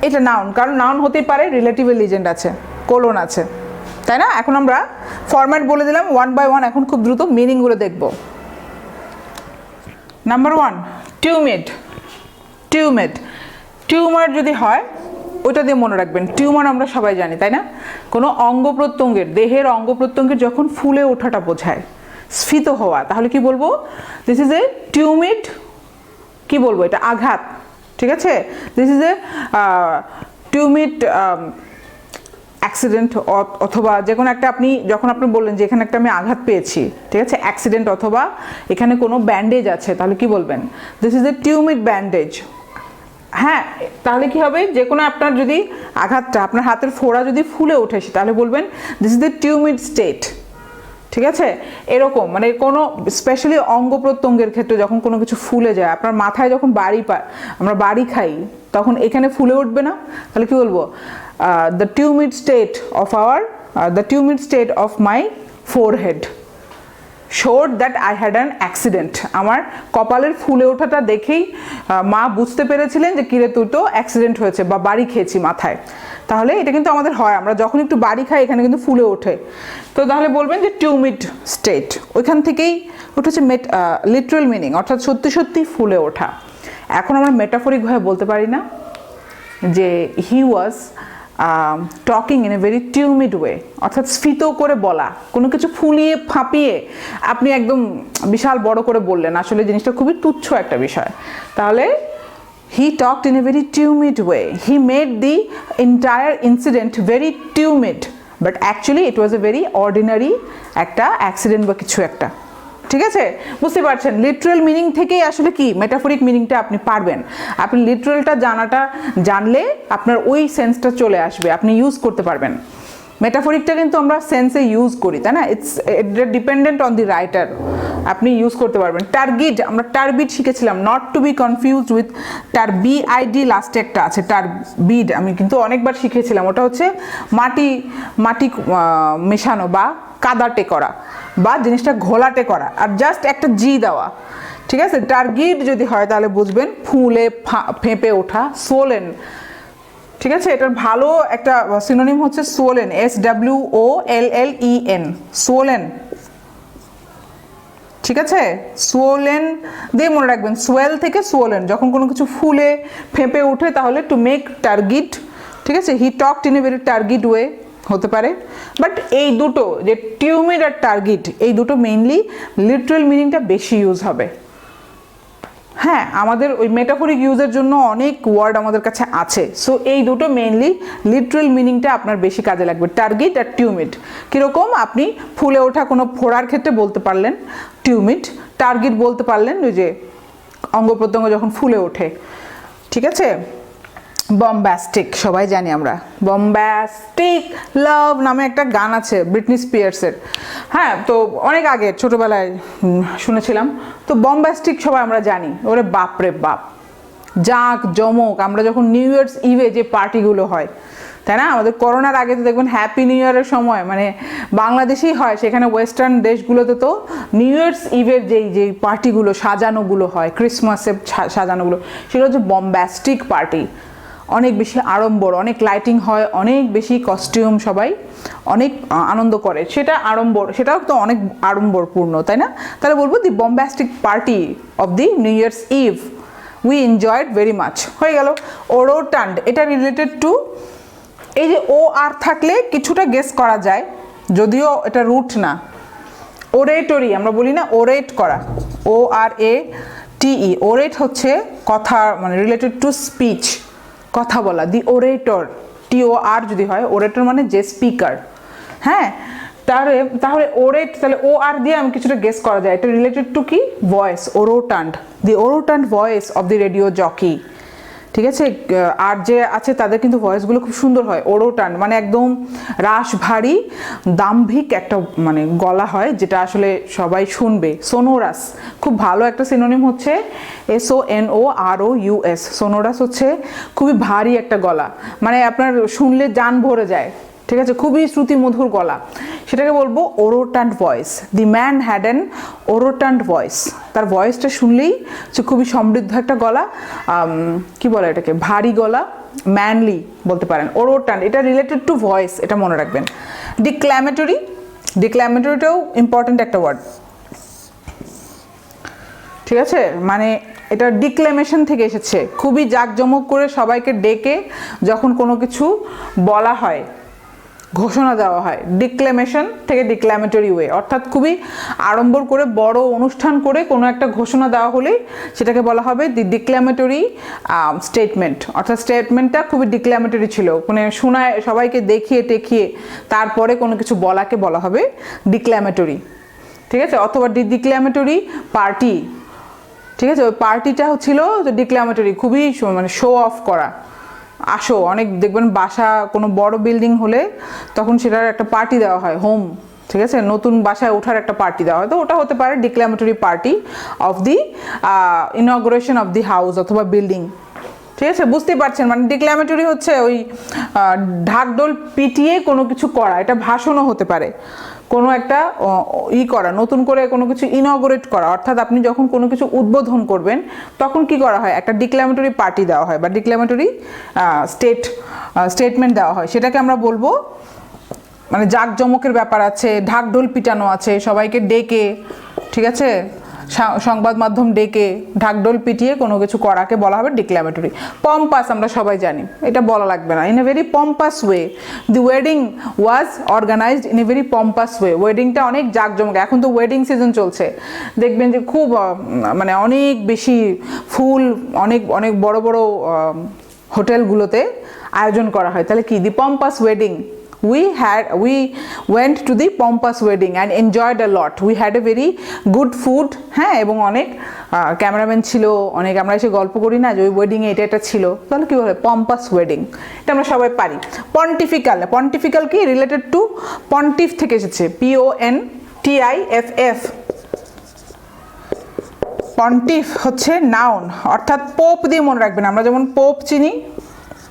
এটা নাউন, কারণ নাউন হতেই পারে, রিলেটিভের লিজেন্ড আছে, কোলন আছে, তাই না? এখন আমরা ফরম্যাট বলে দিলাম ওয়ান বাই ওয়ান, এখন খুব দ্রুত মিনিংগুলো দেখব। নাম্বার 1, টিউমেড। টিউমেড, টিউমার যদি হয় ওইটা দিয়ে মনে রাখবেন। টিউমার আমরা সবাই জানি, তাই না? কোনো অঙ্গ প্রত্যঙ্গের, দেহের অঙ্গ প্রত্যঙ্গের যখন ফুলে ওঠাটা বোঝায়, স্ফীত হওয়া, তাহলে কি বলবো? দিস ইজ এ টিউমেড, কি বলবো, এটা আঘাত, ঠিক আছে? দিস ইজ এ টিউমেড অ্যাক্সিডেন্ট, অথবা যে কোনো একটা, আপনি যখন আপনি বললেন যে এখানে একটা আমি আঘাত পেয়েছি, ঠিক আছে, অ্যাক্সিডেন্ট, অথবা এখানে কোনো ব্যান্ডেজ আছে, তাহলে কি বলবেন? This is a tumid bandage. হ্যাঁ, তাহলে কি হবে, যে কোনো আপনার যদি আঘাতটা, আপনার হাতের ফোড়া যদি ফুলে ওঠে, তাহলে বলবেন this is the tumid state, ঠিক আছে? এরকম মানে কোনো স্পেশালি অঙ্গ প্রত্যঙ্গের ক্ষেত্রে যখন কোনো কিছু ফুলে যায়, আপনার মাথায় যখন আমরা বাড়ি খাই, তখন এখানে ফুলে উঠবে না, তাহলে কি বলবো? The tumid state of the tumid state of my forehead showed that I had an accident. আমার কপালের ফুলে ওঠাটা দেখেই মা বুঝতে পেরেছিলেন যে কিরে তুই তো অ্যাক্সিডেন্ট হয়েছে বা বাড়ি খেয়েছি মাথায়। তাহলে এটা কিন্তু আমাদের হয়, আমরা যখন একটু বাড়ি খাই এখানে কিন্তু ফুলে ওঠে, তো তাহলে বলবেন যে টিউমেড স্টেট। ওইখান থেকেই ওটা হচ্ছে লিটারাল মিনিং, অর্থাৎ সত্যি সত্যি ফুলে ওঠা। এখন আমরা মেটাফরিকভাবে বলতে পারি না যে he was talking in a very tumid way, অর্থাৎ স্ফীত করে বলা, কোনো কিছু ফুলিয়ে ফাঁপিয়ে আপনি একদম বিশাল বড় করে বললেন, আসলে জিনিসটা খুবই তুচ্ছ একটা বিষয়। তাহলে he talked in a very tumid way, he made the entire incident very tumid, but actually it was a very ordinary একটা অ্যাক্সিডেন্ট বা কিছু একটা, ঠিক আছে? বুঝতে পারছেন, লিটারাল মিনিং থেকেই আসলে কি মেটাফরিক মিনিংটা আপনি পারবেন। আপনি লিটারালটা জানলে আপনার ওই সেন্সটা চলে আসবে, আপনি ইউজ করতে পারবেন। মেটাফরিকটা কিন্তু আমরা সেন্সে ইউজ করি, তাই না? It's dependent on the writer, আপনি ইউজ করতে পারবেন। টার্গিড, আমরা টার্বিড শিখেছিলাম, not to be confused with BID, লাস্টে একটা আছে টার্বিড, আমি কিন্তু অনেকবার শিখেছিলাম। ওটা হচ্ছে মাটি মেশানো বা কাদাটে করা বা জিনিসটা ঘোলাটে করা, আর জাস্ট একটা জি দেওয়া, ঠিক আছে? টার্গিড যদি হয় তাহলে বুঝবেন ফুলে ফেঁপে ওঠা, সোলেন, ঠিক আছে? এটার ভালো একটা সিনোনিম হচ্ছে সোলেন, SWOLLEN, সোলেন, ঠিক আছে? সোলেন দিয়ে মনে রাখবেন, সোয়েল থেকে সোলেন, যখন কোনো কিছু ফুলে ফেঁপে ওঠে তাহলে টু মেক টার্গিড, ঠিক আছে? He talked in a very turgid way হতে পারে। বাট এই দুটো যে টিউমিড আর টার্গিড, এই দুটো মেইনলি লিটারাল মিনিংটা বেশি ইউজ হবে। হ্যাঁ, আমাদের ওই মেটাফরিক ইউজের জন্য অনেক ওয়ার্ড আমাদের কাছে আছে, সো এই দুটো মেইনলি লিটারাল মিনিংটা আপনার বেশি কাজে লাগবে, টার্গিড আর টিউমিড। কীরকম? আপনি ফুলে ওঠা কোনো ফোড়ার ক্ষেত্রে বলতে পারলেন টিউমিড, টার্গিড বলতে পারলেন ওই যে অঙ্গ প্রত্যঙ্গ যখন ফুলে ওঠে, ঠিক আছে? বম্বাস্টিক, সবাই জানি আমরা, বম্বাস্টিক লাভ নামে একটা গান আছে ব্রিটনি স্পিয়ার্সের, হ্যাঁ, তো অনেক আগে ছোটবেলায় শুনেছিলাম। তো বম্বাস্টিক সবাই আমরা জানি, ওরে বাপরে বাপ, জাঁক জমক। আমরা যখন নিউ ইয়ার্স ইভে যে পার্টিগুলো হয়, তাই না? আমাদের করোনার আগে তো দেখবেন হ্যাপি নিউ ইয়ারের সময় মানে বাংলাদেশেই হয়, সেখানে ওয়েস্টার্ন দেশগুলোতে তো নিউ ইয়ার্স ইভের যেই পার্টিগুলো সাজানোগুলো হয়, ক্রিসমাসে সাজানোগুলো, সেগুলো হচ্ছে বম্বাস্টিক পার্টি। অনেক বেশি আড়ম্বর, অনেক লাইটিং হয়, অনেক বেশি কস্টিউম, সবাই অনেক আনন্দ করে, সেটা আড়ম্বর, সেটাও তো অনেক আড়ম্বরপূর্ণ, তাই না? তাহলে বলবো the bombastic party of the New Year's Eve we enjoyed very much. হয়ে গেল। ওরোটান্ড, এটা রিলেটেড টু, এই যে ও আর থাকলে কিছুটা গেস করা যায়, যদিও এটা রুট না। ওরেটরি আমরা বলি না, ওরেট করা, ORATE, ওরেট হচ্ছে কথা, মানে রিলেটেড টু স্পিচ, কথা বলা। দি ওরেটর, TOR যদি হয়, ওরেটর মানে যে স্পিকার। হ্যাঁ, তাহলে ওরেট, তাহলে OR দিয়ে আমি কিছুটা গেস করা যায় এটা রিলেটেড টু কি, voice, orotund, the orotund voice of the radio jockey. ঠিক আছে, আর যে আছে তাদের কিন্তু ভয়েসগুলো খুব সুন্দর হয়। ওরোটান্ড মানে একদম রাশ ভারী দাম্ভিক একটা মানে গলা হয়, যেটা আসলে সবাই শুনবে। সোনোরাস, খুব ভালো একটা সিনোনিম হচ্ছে SONOROUS, সোনোরাস হচ্ছে খুবই ভারী একটা গলা, মানে আপনার শুনলে জান ভরে যায়। ঠিক আছে, খুবই শ্রুতিমধুর গলা, সেটাকে বলবো orotund voice. The man had an orotund voice, তার ভয়েসটা শুনলেই হচ্ছে খুবই সমৃদ্ধ একটা গলা, কি বলে এটাকে, ভারী গলা, ম্যানলি বলতে পারেন। ওরোটান্ড, এটা রিলেটেড টু ভয়েস, এটা মনে রাখবেন। ডিক্ল্যামেটরি, ডিক্ল্যামেটরিটাও ইম্পর্টেন্ট একটা ওয়ার্ড। ঠিক আছে, মানে এটা ডিক্লেমেশন থেকে এসেছে, খুবই জাঁকজমক করে সবাইকে ডেকে যখন কোনো কিছু বলা হয়, ঘোষণা দেওয়া হয়, ডিক্লেমেশন থেকে ডিক্ল্যামেটরি ওয়ে, অর্থাৎ খুবই আড়ম্বর করে বড় অনুষ্ঠান করে কোনো একটা ঘোষণা দেওয়া হলে সেটাকে বলা হবে দি ডিক্ল্যামেটরি স্টেটমেন্ট, অর্থাৎ স্টেটমেন্টটা খুবই ডিক্ল্যামেটরি ছিল, মানে শোনায় সবাইকে দেখিয়ে টেকিয়ে তারপরে কোনো কিছু বলাকে বলা হবে ডিক্ল্যামেটরি। ঠিক আছে, অথবা দি ডিক্ল্যামেটরি পার্টি। ঠিক আছে, ওই পার্টিটা হচ্ছিল ডিক্ল্যামেটরি, খুবই মানে শো অফ করা। আসো, অনেক দেখবেন বাসা কোনো বড় বিল্ডিং হলে তখন সেটার একটা পার্টি দেওয়া হয়, হোম, ঠিক আছে, নতুন বাসায় ওঠার একটা পার্টি দেওয়া হয়, তো ওটা হতে পারে declamatory party of the inauguration of the house অথবা বিল্ডিং। ঠিক আছে, বুঝতেই পারছেন, মানে ডিক্ল্যামেটরি হচ্ছে ওই ঢাকঢোল পিটিয়ে কোনো কিছু করা, এটা ভাষণও হতে পারে, কোনো একটা করা, নতুন করে কোনো কিছু ইনঅগ্রেট করা, অর্থাৎ আপনি যখন কোনো কিছু উদ্বোধন করবেন তখন কি করা হয়, একটা ডিক্ল্যামেটরি পার্টি দেওয়া হয় বা ডিক্ল্যামেটরি স্টেটমেন্ট দেওয়া হয়, সেটাকে আমরা বলবো, মানে জাঁকজমকের ব্যাপার আছে, ঢাকঢোল পিটানো আছে, সবাইকে ডেকে, ঠিক আছে, সংবাদ মাধ্যম ডেকে ঢাকঢোল পিটিয়ে কোনো কিছু করাকে বলা হবে ডিক্ল্যামেটরি। পম্পাস আমরা সবাই জানি, এটা বলা লাগবে না। In a very pompous way the wedding was organised in a very pompous way, ওয়েডিংটা অনেক জাঁকজমক, এখন তো ওয়েডিং সিজন চলছে, দেখবেন যে খুব মানে অনেক বেশি ফুল, অনেক অনেক বড় বড় হোটেলগুলোতে আয়োজন করা হয়। তাহলে কি, দি পম্পাস wedding, we went to the pompous wedding and enjoyed a lot, we had a very good food, হ্যাঁ, এবং অনেক ক্যামেরাম্যান ছিল, অনেক, আমরা এসে গল্প করি না যে ওই ওয়েডিংয়ে এটা এটা ছিল, তাহলে কি বলে পম্পাস ওয়েডিং, এটা আমরা সবাই পারি। পন্টিফিক্যাল, পন্টিফিক্যাল কি, রিলেটেড টু পন্টিফ থেকে এসেছে, PONTIFF, পন্টিফ হচ্ছে নাউন, অর্থাৎ পোপ দিয়ে মনে রাখবেন, আমরা যেমন পোপ চিনি,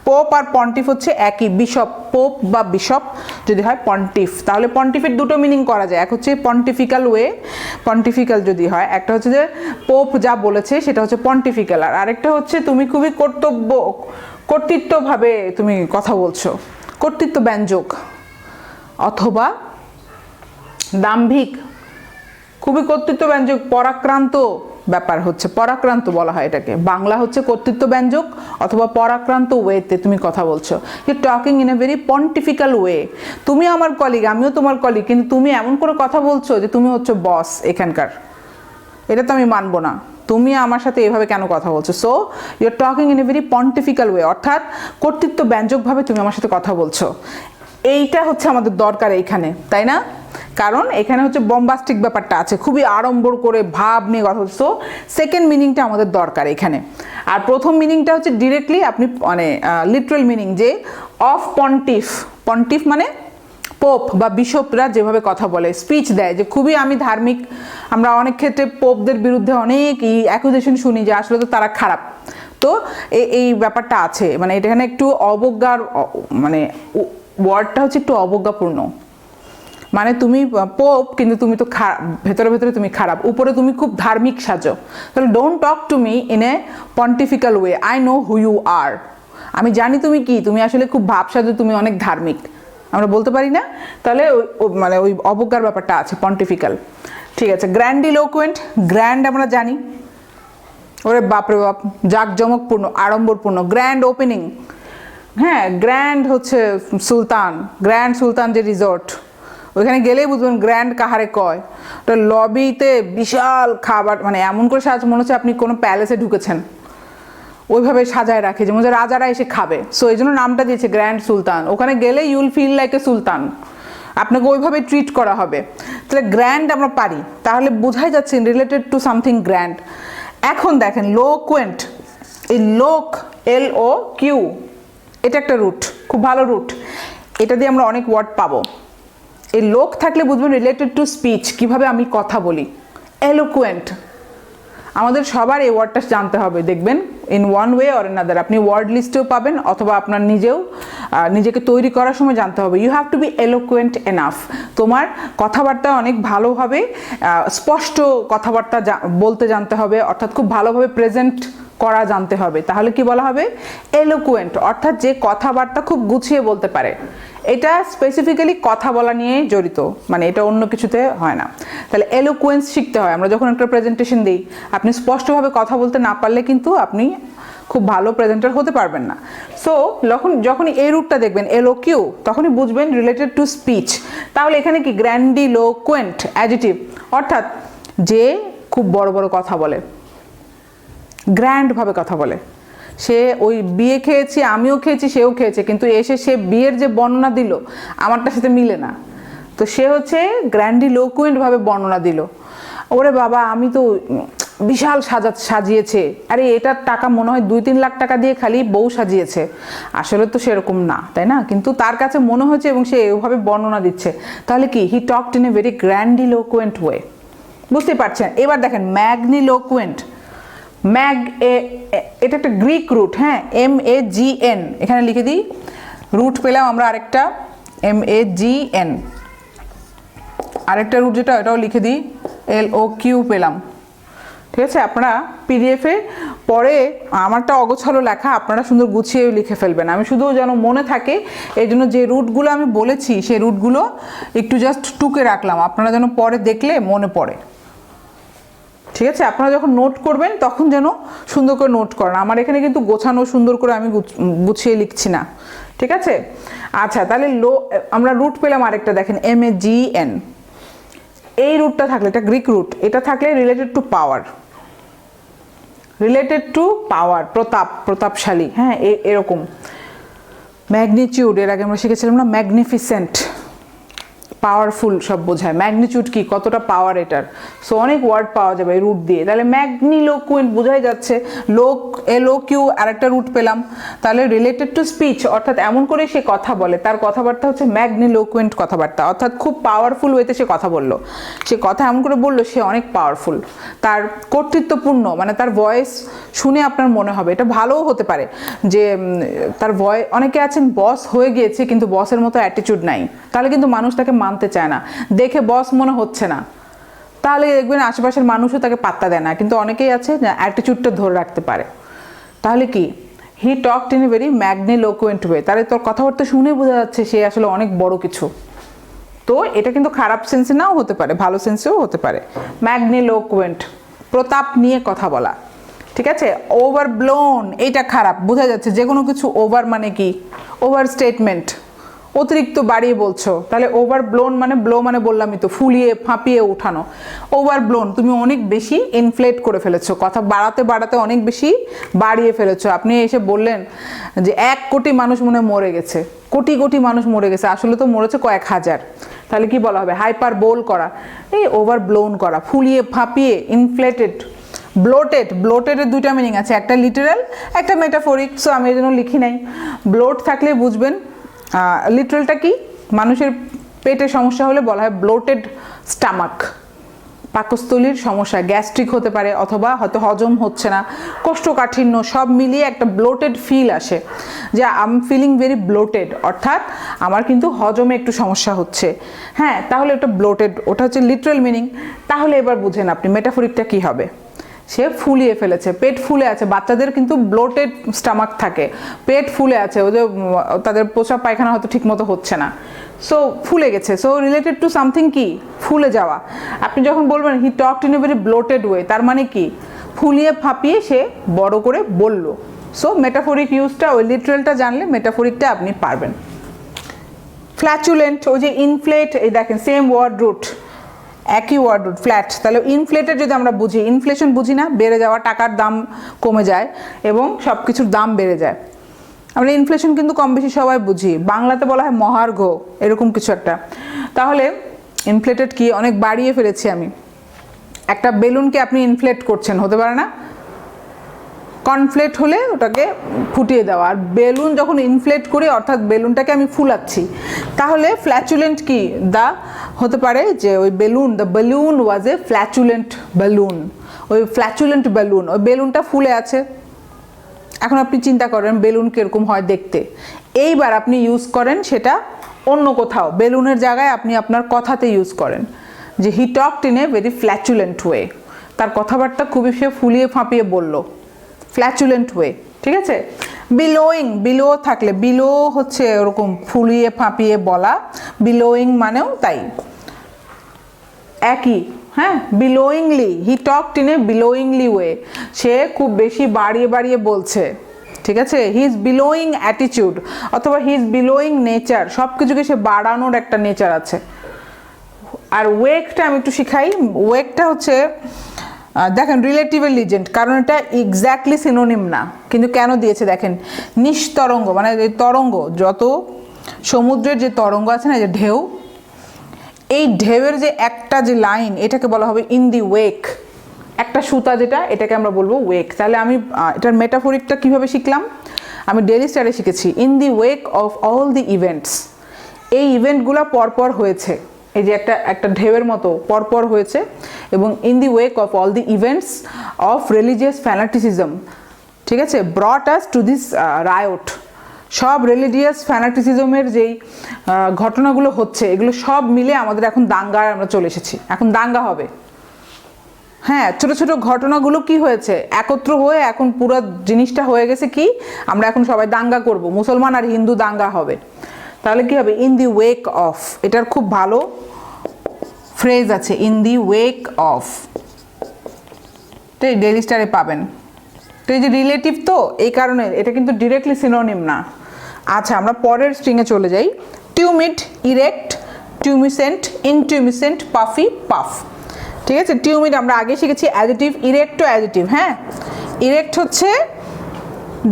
পোপ আর পন্টিফ হচ্ছে একই, বিশপ, পোপ বা বিশপ যদি হয় পন্টিফ, তাহলে পন্টিফের দুটো মিনিং করা যায়, এক হচ্ছে পন্টিফিক্যাল ওয়ে, পন্টিফিক্যাল যদি হয়, একটা হচ্ছে যে পোপ যা বলেছে সেটা হচ্ছে পন্টিফিক্যাল, আর আরেকটা হচ্ছে তুমি খুবই কর্তৃত্বভাবে তুমি কথা বলছো, কর্তৃত্ব ব্যঞ্জক, অথবা দাম্ভিক, খুবই কর্তৃত্ব ব্যঞ্জক, পরাক্রান্ত ব্যাপার হচ্ছে, পরাক্রান্ত বলা হয় এটাকে, বাংলা হচ্ছে কর্তৃত্ব ব্যঞ্জক অথবা পরাক্রান্ত ওয়েতে তুমি কথা বলছো, you talking in a very pontifical way, তুমি আমার কলিগ, আমিও তোমার কলিগ, কিন্তু তুমি এমন করে কথা বলছো যে তুমি হচ্ছে বস এখানকার, এটা তো আমি মানবো না, তুমি আমার সাথে এভাবে কেন কথা বলছো, so you are talking in a very pontifical way, অর্থাৎ কর্তৃত্ব ব্যঞ্জকভাবে তুমি আমার সাথে কথা বলছো, এইটা হচ্ছে আমাদের দরকার এইখানে, তাই না? কারণ এখানে হচ্ছে বম্বাস্টিক ব্যাপারটা আছে, খুবই আড়ম্বর করে ভাব নিয়ে কথা হচ্ছে, সো সেকেন্ড মিনিংটা আমাদের দরকার এখানে। আর প্রথম মিনিংটা হচ্ছে ডিরেক্টলি আপনি মানে লিটারাল মিনিং, যে অফ পন্টিফ, পন্টিফ মানে পোপ বা বিশপরা যেভাবে কথা বলে, স্পিচ দেয়, যে খুবই আমি ধার্মিক, আমরা অনেক ক্ষেত্রে পোপদের বিরুদ্ধে অনেক অ্যাকুজেশন শুনি যে আসলে তো তারা খারাপ, তো এই ব্যাপারটা আছে, মানে এখানে একটু অবজ্ঞার, মানে ওয়ার্ডটা হচ্ছে একটু অবজ্ঞাপূর্ণ, মানে তুমি পোপ কিন্তু তুমি তো ভেতরে ভেতরে তুমি খারাপ, উপরে তুমি খুব ধার্মিক সাজো, তাহলে don't talk to me in a pontifical way, I know who you are, আমি জানি তুমি কি, তুমি আসলে খুব ভাবসাজু, তুমি অনেক ধার্মিক, আমরা বলতে পারি না? তাহলে মানে ওই অবজ্ঞার ব্যাপারটা আছে, পন্টিফিক্যাল। ঠিক আছে, গ্র্যান্ডিলোকুয়েন্ট, গ্র্যান্ড আমরা জানি, ওরে বাপরে বাপ, জাঁকজমকপূর্ণ, আড়ম্বরপূর্ণ, গ্র্যান্ড ওপেনিং। হ্যাঁ, গ্র্যান্ড হচ্ছে সুলতান, গ্র্যান্ড সুলতান যে রিসর্ট, ওইখানে গেলেই বুঝবেন গ্র্যান্ড কাহারে কয়। ওটা লবিতে বিশাল খাবার, মানে এমন করে সাজ মনে হচ্ছে আপনি কোনো প্যালেসে ঢুকেছেন, ওইভাবে সাজায় রাখে যেমন যে রাজারা এসে খাবে। সো এই জন্য নামটা দিয়েছে গ্র্যান্ড সুলতান। ওখানে গেলে ইউল ফিল লাইক এ সুলতান, আপনাকে ওইভাবে ট্রিট করা হবে। তাহলে গ্র্যান্ড আমরা পারি, তাহলে বোঝাই যাচ্ছে রিলেটেড টু সামথিং গ্র্যান্ড। এখন দেখেন লোকুয়েন্ট, এই লোক, LOQ, এটা একটা রুট, খুব ভালো রুট, এটা দিয়ে আমরা অনেক ওয়ার্ড পাবো। এই লোক থাকলে বুঝবেন রিলেটেড টু স্পিচ, কিভাবে আমি কথা বলি। এলোকুয়েন্ট, আমাদের সবার এই ওয়ার্ডটা জানতে হবে, দেখবেন in one way or another, আপনি ওয়ার্ড লিস্টেও পাবেন অথবা আপনার নিজেকে তৈরি করার সময় জানতে হবে। You have to be eloquent enough, তোমার কথাবার্তা অনেক ভালোভাবে স্পষ্ট কথাবার্তা বলতে জানতে হবে, অর্থাৎ খুব ভালোভাবে প্রেজেন্ট করা জানতে হবে। তাহলে কি বলা হবে? এলোকুয়েন্ট, অর্থাৎ যে কথাবার্তা খুব গুছিয়ে বলতে পারে। এটা স্পেসিফিক্যালি কথা বলা নিয়ে জড়িত, মানে এটা অন্য কিছুতে হয় না। তাহলে এলোকুয়েন্স শিখতে হয়। আমরা যখন একটা প্রেজেন্টেশন দিই, আপনি স্পষ্টভাবে কথা বলতে না পারলে কিন্তু আপনি খুব ভালো প্রেজেন্টার হতে পারবেন না। সো যখনই এই রুটটা দেখবেন LOQ, তখনই বুঝবেন রিলেটেড টু স্পিচ। তাহলে এখানে কি গ্র্যান্ডিলোকুয়েন্ট অ্যাডজেক্টিভ, অর্থাৎ যে খুব বড় বড় কথা বলে, গ্র্যান্ডভাবে কথা বলে। সে ওই বিয়ে খেয়েছি, আমিও খেয়েছি, সেও খেয়েছে, কিন্তু এসে সে বিয়ের যে বর্ণনা দিল আমারটার সাথে মিলে না, তো সে হচ্ছে গ্র্যান্ডিলোকুয়েন্টভাবে বর্ণনা দিল। ওরে বাবা, আমি তো বিশাল সাজিয়েছে, আরে এটার টাকা মনে হয় 2-3 লাখ টাকা দিয়ে খালি বউ সাজিয়েছে, আসলে তো সেরকম না, তাই না? কিন্তু তার কাছে মনে হয়েছে এবং সে এভাবে বর্ণনা দিচ্ছে। তাহলে কি, he talked in a very grandiloquent way. বুঝতে পারছেন? এবার দেখেন ম্যাগনিলোকুয়েন্ট, এটা একটা গ্রিক রুট, হ্যাঁ, MAGN, এখানে লিখে দিই, রুট পেলাম আমরা আরেকটা MAGN, আরেকটা রুট যেটা এটাও লিখে দিই LOQ পেলাম। ঠিক আছে, আপনারা PDF-এ পরে, আমারটা অগোছালো লেখা, আপনারা সুন্দর গুছিয়ে লিখে ফেলবেন, আমি শুধু যেন মনে থাকে এই জন্য যে রুটগুলো আমি বলেছি সেই রুটগুলো একটু জাস্ট টুকে রাখলাম, আপনারা যেন পরে দেখলে মনে পড়ে। ঠিক আছে, আপনারা যখন নোট করবেন তখন যেন সুন্দর করে নোট করেন। আমার এখানে কিন্তু গোছানো সুন্দর করে আমি গুছিয়ে লিখছি না, ঠিক আছে? আচ্ছা, তাহলে আমরা রুট পেলাম আরেকটা, দেখেন MAGN। এই রুটটা থাকলে, এটা গ্রিক রুট, এটা থাকলে related to power, related to power, প্রতাপশালী, হ্যাঁ, এরকম। ম্যাগনিটিউড, এর আগে আমরা শিখেছিলাম না, ম্যাগনিফিসেন্ট, পাওয়ারফুল সব বোঝায়। ম্যাগনিটিউড কি, কতটা পাওয়ার এটার। সো অনেক ওয়ার্ড পাওয়া যাবে এই রুট দিয়ে। তাহলে ম্যাগনিলোকুয়েন্ট বোঝাই যাচ্ছে, LOQ আরেকটা রুট পেলাম। তাহলে রিলেটেড টু স্পিচ, অর্থাৎ এমন করে সে কথা বলে, তার কথাবার্তা হচ্ছে ম্যাগনিলোকুয়েন্ট কথাবার্তা, অর্থাৎ খুব পাওয়ারফুল ওয়েতে সে কথা বললো। সে কথা এমন করে বললো, সে অনেক পাওয়ারফুল, তার কর্তৃত্বপূর্ণ, মানে তার ভয়েস শুনে আপনার মনে হবে, এটা ভালোও হতে পারে যে তার ভয়েস, অনেকে আছেন বস হয়ে গিয়েছে কিন্তু বসের মতো অ্যাটিটিউড নাই, তাহলে কিন্তু মানুষ তাকে মানতে চায় না, দেখে বস মনে হচ্ছে না, তাহলে দেখবেন আশেপাশের মানুষও তাকে পাত্তা দেয় না। কিন্তু অনেকেই আছে যে অ্যাটিটিউডটা ধরে রাখতে পারে। তাহলে কি, he talked in a very magniloquent way, তাহলে তোর কথাবার্তা শুনে বোঝা যাচ্ছে সে আসলে অনেক বড় কিছু। তো এটা কিন্তু খারাপ সেন্সে নাও হতে পারে, ভালো সেন্সেও হতে পারে। ম্যাগনিলোকুয়েন্ট, প্রতাপ নিয়ে কথা বলা, ঠিক আছে? ওভারব্লোন, এইটা খারাপ, বোঝা যাচ্ছে যে কোনো কিছু ওভার মানে কি, ওভার স্টেটমেন্ট, অতিরিক্ত বাড়িয়ে বলছো। তাহলে ওভারব্লোন মানে, ব্লো মানে বললামই তো, ফুলিয়ে ফাঁপিয়ে উঠানো। ওভারব্লোন, তুমি অনেক বেশি ইনফ্লেট করে ফেলেছো, কথা বাড়াতে বাড়াতে অনেক বেশি বাড়িয়ে ফেলেছো। আপনি এসে বললেন যে 1 কোটি মানুষ মনে মরে গেছে, কোটি কোটি মানুষ মরে গেছে, আসলে তো মরেছে কয়েক হাজার। তাহলে কি বলা হবে? হাইপার বোল করা, এই ওভারব্লোন করা, ফুলিয়ে ফাঁপিয়ে, ইনফ্লেটেড। ব্লোটেডের 2টা মিনিং আছে, একটা লিটারাল, একটা মেটাফরিক। সো আমি এই জন্য লিখি নাই। ব্লোট থাকলে বুঝবেন, লিটারালটা কি, মানুষের পেটে সমস্যা হলে বলা হয় ব্লোটেড স্টামাক, পাকস্থলীর সমস্যা, গ্যাস্ট্রিক হতে পারে, অথবা হয়তো হজম হচ্ছে না, কোষ্ঠকাঠিন্য, সব মিলিয়ে একটা ব্লোটেড ফিল আসে, যে I am feeling very bloated, অর্থাৎ আমার কিন্তু হজমে একটু সমস্যা হচ্ছে। হ্যাঁ, তাহলে ওটা ব্লোটেড, ওটা হচ্ছে লিটারাল মিনিং। তাহলে এবার বুঝেন আপনি মেটাফরিকটা কি হবে। সে ফুলিয়ে ফেলেছে, পেট ফুলে আছে। বাচ্চাদের কিন্তু ব্লোটেড স্টামাক থাকে, পেট ফুলে আছে, ওই যে তাদের প্রস্রাব পায়খানা হয়তো ঠিক মতো হচ্ছে না, সো ফুলে গেছে। সো রিলেটেড টু সামথিং কি, ফুলে যাওয়া। আপনি যখন বলবেন হি talked in a very bloated way, তার মানে কি, ফুলিয়ে ফাঁপিয়ে সে বড় করে বলল। সো মেটাফরিক ইউজটা, ওই লিটারেলটা জানলে মেটাফরিকটা আপনি পারবেন। ফ্ল্যাচুলেন্ট, ওই যে ইনফ্লেট, এই দেখেন সেম ওয়ার্ড রুট, একই ওয়ার্ড রুট, ফ্ল্যাট। তাহলে ইনফ্লেটেড যদি আমরা বুঝি, ইনফ্লেশন বুঝি না, বেড়ে যাওয়া, টাকার দাম কমে যায় এবং সব কিছুর দাম বেড়ে যায়। আমরা ইনফ্লেশন কিন্তু কম বেশি সবাই বুঝি, বাংলাতে বলা হয় মহার্ঘ, এরকম কিছু একটা। তাহলে ইনফ্লেটেড কি, অনেক বাড়িয়ে ফেলেছি আমি। একটা বেলুনকে আপনি ইনফ্লেট করছেন, হতে পারে না? কনফ্লেট হলে ওটাকে ফুটিয়ে দেওয়া, আর বেলুন যখন ইনফ্লেট করি অর্থাৎ বেলুনটাকে আমি ফুলাচ্ছি। তাহলে ফ্ল্যাচুলেন্ট কি, দা হতে পারে যে ওই balloon, the balloon was a flatulent balloon, ওই ফ্ল্যাচুলেন্ট বেলুন, ওই বেলুনটা ফুলে আছে। এখন আপনি চিন্তা করেন বেলুন কিরকম হয় দেখতে। এইবার আপনি ইউজ করেন সেটা অন্য কোথাও, বেলুনের জায়গায় আপনি আপনার কথাতে ইউজ করেন যে he talked in a very flatulent way, তার কথাবার্তা খুবই সে ফুলিয়ে ফাঁপিয়ে বলল, ফ্ল্যাচুলেন্ট ওয়ে, ঠিক আছে? বিলোয়িং, বিলো থাকলে, বিলো হচ্ছে ওরকম ফুলিয়ে ফাঁপিয়ে বলা, বিলোয়িং মানেও তাই একই। হ্যাঁ, bellowingly, he talked in a bellowingly way, সে খুব বেশি বাড়িয়ে বাড়িয়ে বলছে, ঠিক আছে? হিজ বিলোয়িং অ্যাটিটিউড অথবা হিজ বিলোয়িং নেচার, সব কিছুকে সে বাড়ানোর একটা নেচার আছে। আর ওয়েকটা আমি একটু শিখাই। ওয়েকটা হচ্ছে দেখেন রিলেটিভের লিজেন্ড, কারণ এটা এক্স্যাক্টলি সিনোনিম না, কিন্তু কেন দিয়েছে দেখেন, নিস্তরঙ্গ মানে তরঙ্গ, যত সমুদ্রের যে তরঙ্গ আছে না, যে ঢেউ, এই ঢেউয়ের যে একটা যে লাইন, এটাকে বলা হবে ইন দি ওয়েক। একটা সুতা যেটা, এটাকে আমরা বলবো ওয়েক। তাহলে আমি এটার মেটাফরিকটা কিভাবে শিখলাম, আমি ডেইলি স্টারে শিখেছি, in the wake of all the events, এই ইভেন্টগুলো পরপর হয়েছে, এই যে একটা ঢেউয়ের মতো পরপর হয়েছে, এবং in the wake of all the events of religious fanaticism, ঠিক আছে, brought us to this riot. সব রিলিজিয়াস ফ্যানাটিসিজমের যেই ঘটনাগুলো হচ্ছে, এগুলো সব মিলে আমাদের এখন দাঙ্গায় আমরা চলে এসেছি, এখন দাঙ্গা হবে। হ্যাঁ, ছোট ছোট ঘটনাগুলো কি হয়েছে, একত্র হয়ে এখন পুরো জিনিসটা হয়ে গেছে কি, আমরা এখন সবাই দাঙ্গা করব, মুসলমান আর হিন্দু দাঙ্গা হবে। তাহলে কি হবে, ইন দি ওয়েক অফ, এটার খুব ভালো ফ্রেজ আছে, ইন দি ওয়েক অফ, তো এই ডেইলি স্টারে পাবেন। তো এই যে রিলেটিভ, তো এই কারণে এটা কিন্তু ডিরেক্টলি সিনোনিম না। আচ্ছা, আমরা পরের স্ট্রিংয়ে চলে যাই। টিউমিড, ইরেক্ট, টিউমিসেন্ট, ইনটিউমিসেন্ট, পাফি, পাফ, ঠিক আছে? টিউমিড আমরা আগে শিখেছি অ্যাডজেটিভ, ইরেক্টও অ্যাডজেটিভ। হ্যাঁ, ইরেক্ট হচ্ছে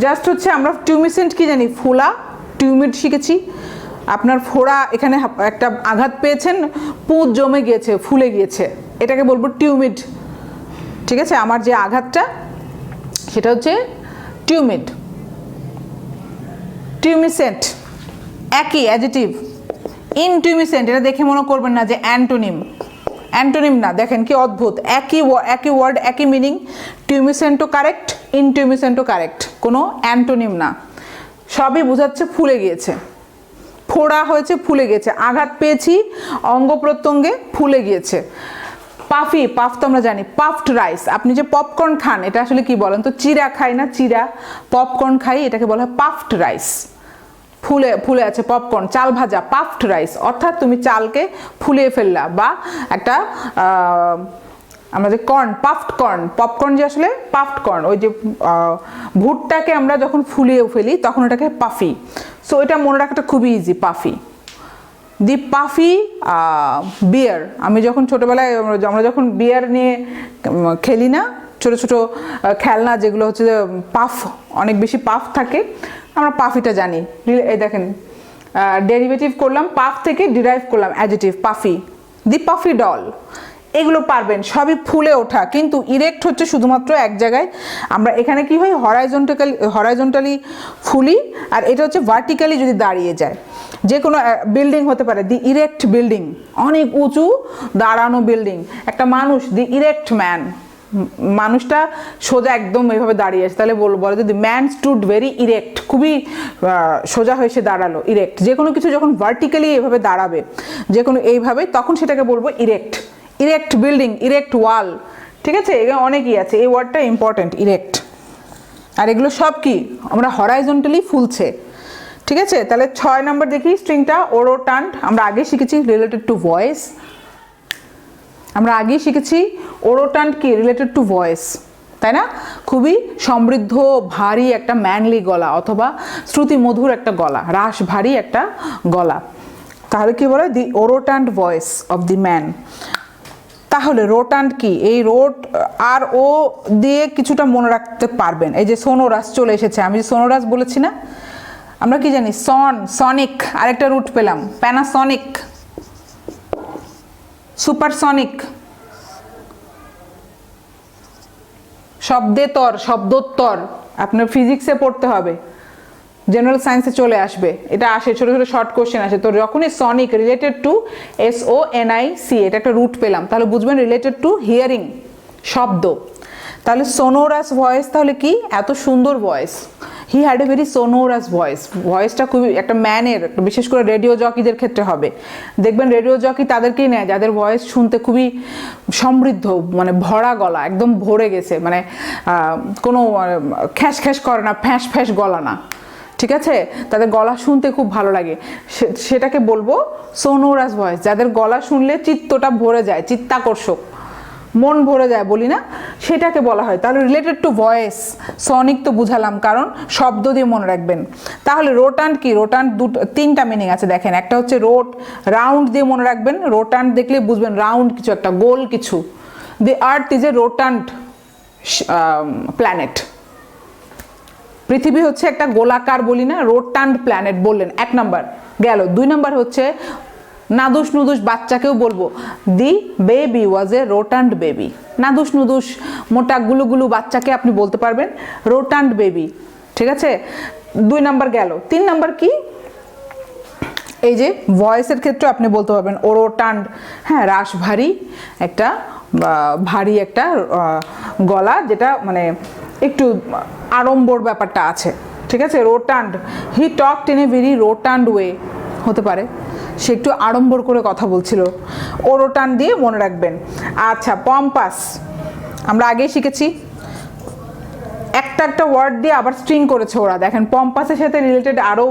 জাস্ট হচ্ছে, আমরা টিউমিসেন্ট কি জানি, ফোলা, টিউমিড শিখেছি আপনার ফোড়া, এখানে একটা আঘাত পেয়েছেন, পুঁজ জমে গিয়েছে, ফুলে গিয়েছে, এটাকে বলবো টিউমিড, ঠিক আছে? আমার যে আঘাতটা সেটা হচ্ছে টিউমিড। টিউমিসেন্ট একই অ্যাডজেটিভ। ইনটিউমিসেন্ট, এটা দেখে মনে করবেন না যে অ্যান্টোনিম, অ্যান্টোনিম না, দেখেন কি অদ্ভুত, একই ওয়ার্ড একই মিনিং, টিউমিসেন্টও কারেক্ট, ইনটিউমিসেন্টও কারেক্ট, কোনো অ্যান্টোনিম না, সবই বোঝাচ্ছে ফুলে গিয়েছে, ফোড়া হয়েছে, ফুলে গেছে, আঘাত পেয়েছি, অঙ্গ প্রত্যঙ্গে ফুলে গিয়েছে। পাফি, পাফ তো আমরা জানি, পাফড রাইস, আপনি যে পপকর্ন খান, এটা আসলে কি বলেন তো, চিরা খাই না, চিরা পপকর্ন খাই, এটাকে বলা হয় পাফড রাইস, ফুলে ফুলে আছে পপকর্ন, চাল ভাজা, পাফড রাইস, অর্থাৎ তুমি চালকে ফুলিয়ে ফেললা, বা একটা আমাদের কর্ন, পাফড কর্ন, পপকর্ন যে আসলে পাফড কর্ন, ওই যে ভুট্টাকে আমরা যখন ফুলিয়ে ফেলি তখন ওটাকে পাফি। সো এটা মনে রাখাটা খুবই ইজি, পাফি। দি পাফি বিয়ার, আমি যখন ছোটোবেলায় আমরা যখন বিয়ার নিয়ে খেলি না, ছোটো ছোটো খেলনা যেগুলো হচ্ছে পাফ, অনেক বেশি পাফ থাকে, আমরা পাফিটা জানি। এই দেখেন ডেরিভেটিভ করলাম, পাফ থেকে ডিরাইভ করলাম অ্যাডজেটিভ, পাফি। দি পাফি ডল, এগুলো পারবেন, সবই ফুলে ওঠা, কিন্তু ইরেক্ট হচ্ছে শুধুমাত্র এক জায়গায়, আমরা এখানে কি হয়, হরাইজন্টালি ফুলি, আর এটা হচ্ছে ভার্টিক্যালি যদি দাঁড়িয়ে যায়, যে কোনো বিল্ডিং হতে পারে, দি ইরেক্ট বিল্ডিং, অনেক উঁচু দাঁড়ানো বিল্ডিং, একটা মানুষ, দি ইরেক্ট ম্যান, মানুষটা সোজা একদম এইভাবে দাঁড়িয়ে আছে, তাহলে বলে যদি ম্যান স্টুড ভেরি ইরেক্ট, খুবই সোজা হয়ে সে দাঁড়ালো, ইরেক্ট। যে কোনো কিছু যখন ভার্টিক্যালি এভাবে দাঁড়াবে, যে কোনো এইভাবে, তখন সেটাকে বলবো ইরেক্ট। ইরেক্ট বিল্ডিং, ইরেক্ট ওয়াল, ঠিক আছে, এখানে অনেকই আছে, এই ওয়ার্ডটা ইম্পর্টেন্ট, ইরেক্ট। আর এগুলো সব কি আমরা হরাইজন্টালি ফুলছে। ঠিক আছে, তাহলে 6 নম্বর দেখি স্ট্রিংটা ওরোটান্ট। আমরা আগে শিখেছি রিলেটেড টু ভয়েস, আমরা আগেই শিখেছি ওরোটান্ট কি রিলেটেড টু ভয়েস, তাই না? খুবই সমৃদ্ধ ভারী একটা ম্যানলি গলা অথবা শ্রুতি মধুর একটা গলা, রাস ভারী একটা গলা, তাহলে কি বলে দি ওরোটান্ট ভয়েস অফ দি ম্যান। তাহলে রোটান্ট কি? এই রোট আর ও দিয়ে কিছুটা মনে রাখতে পারবেন। এই যে সোনোরাস চলে এসেছে, আমি যে সোনোরাস বলেছি না, আমরা কি জানি সনিক, আরেকটা রুট পেলাম প্যানাসনিক, সুপারসনিক, শব্দোত্তর আপনার ফিজিক্সে পড়তে হবে, জেনারেল সায়েন্সে চলে আসবে, এটা আসে, ছোট ছোট শর্ট কোশ্চেন আসে। তো যখনই সনিক রিলেটেড টু SONIC, এটা একটা রুট পেলাম, তাহলে বুঝবেন রিলেটেড টু হিয়ারিং, শব্দ। তাহলে সোনোরাস ভয়েস, তাহলে কি এত সুন্দর voice, he had a very sonorous voice. ভয়েসটা খুবই একটা ম্যানের, বিশেষ করে রেডিও জকিদের ক্ষেত্রে হবে, দেখবেন রেডিও জকি তাদেরকেই নেয় যাদের ভয়েস শুনতে খুবই সমৃদ্ধ, মানে ভরা গলা, একদম ভরে গেছে, মানে কোনো খ্যাস খ্যাস করে না, ফ্যাঁস ফ্যাঁস গলা না। ঠিক আছে, তাদের গলা শুনতে খুব ভালো লাগে, সেটাকে বলবো সোনোরাস ভয়েস। যাদের গলা শুনলে চিত্তটা ভরে যায়, চিত্তাকর্ষক, মন ভরে যায় বলি না, সেটাকে বলা হয়। তাহলে রিলেটেড টু ভয়েস, সনিক তো বুঝালাম, কারণ শব্দ দিয়ে মনে রাখবেন। তাহলে রোটান্ট কি? রোটান্ট তিনটা মিনিং আছে দেখেন, একটা হচ্ছে রোট, রাউন্ড দিয়ে মনে রাখবেন, রোটান্ট দেখলে বুঝবেন রাউন্ড কিছু একটা, গোল কিছু। দি আর্থ ইজ এ রোটান্ট প্ল্যানেট, পৃথিবী হচ্ছে একটা গোলাকার বলি না, রোটান্ট প্ল্যানেট বললেন, 1 নাম্বার গেল। 2 নাম্বার হচ্ছে নাদুস নুদুস বাচ্চাকেও বলবো, দি বেবি ওয়াজ এ রোটান্ট বেবি। নাদুস নুদুস মোটা গুলুগুলু বাচ্চাকে আপনি বলতে পারবেন রোটান্ট বেবি। ঠিক আছে, 2 নাম্বার গেল। 3 নাম্বার কি? এই যে ভয়েসের ক্ষেত্রে আপনি বলতে পারবেন ওরোটান্ট, হ্যাঁ, রাস ভারী একটা, ভারী একটা গলা, যেটা মানে একটু আড়ম্বর ব্যাপারটা আছে। ঠিক আছে, rotund, he talked in a very rotund way, হতে পারে সে একটু আড়ম্বর করে কথা বলছিল, ওরোটান দিয়ে মনে রাখবেন। আচ্ছা, পম্পাস আমরা আগেই শিখেছি, একটা ওয়ার্ড দিয়ে আবার স্ট্রিং করেছে ওরা, দেখেন পম্পাসের সাথে রিলেটেড আরও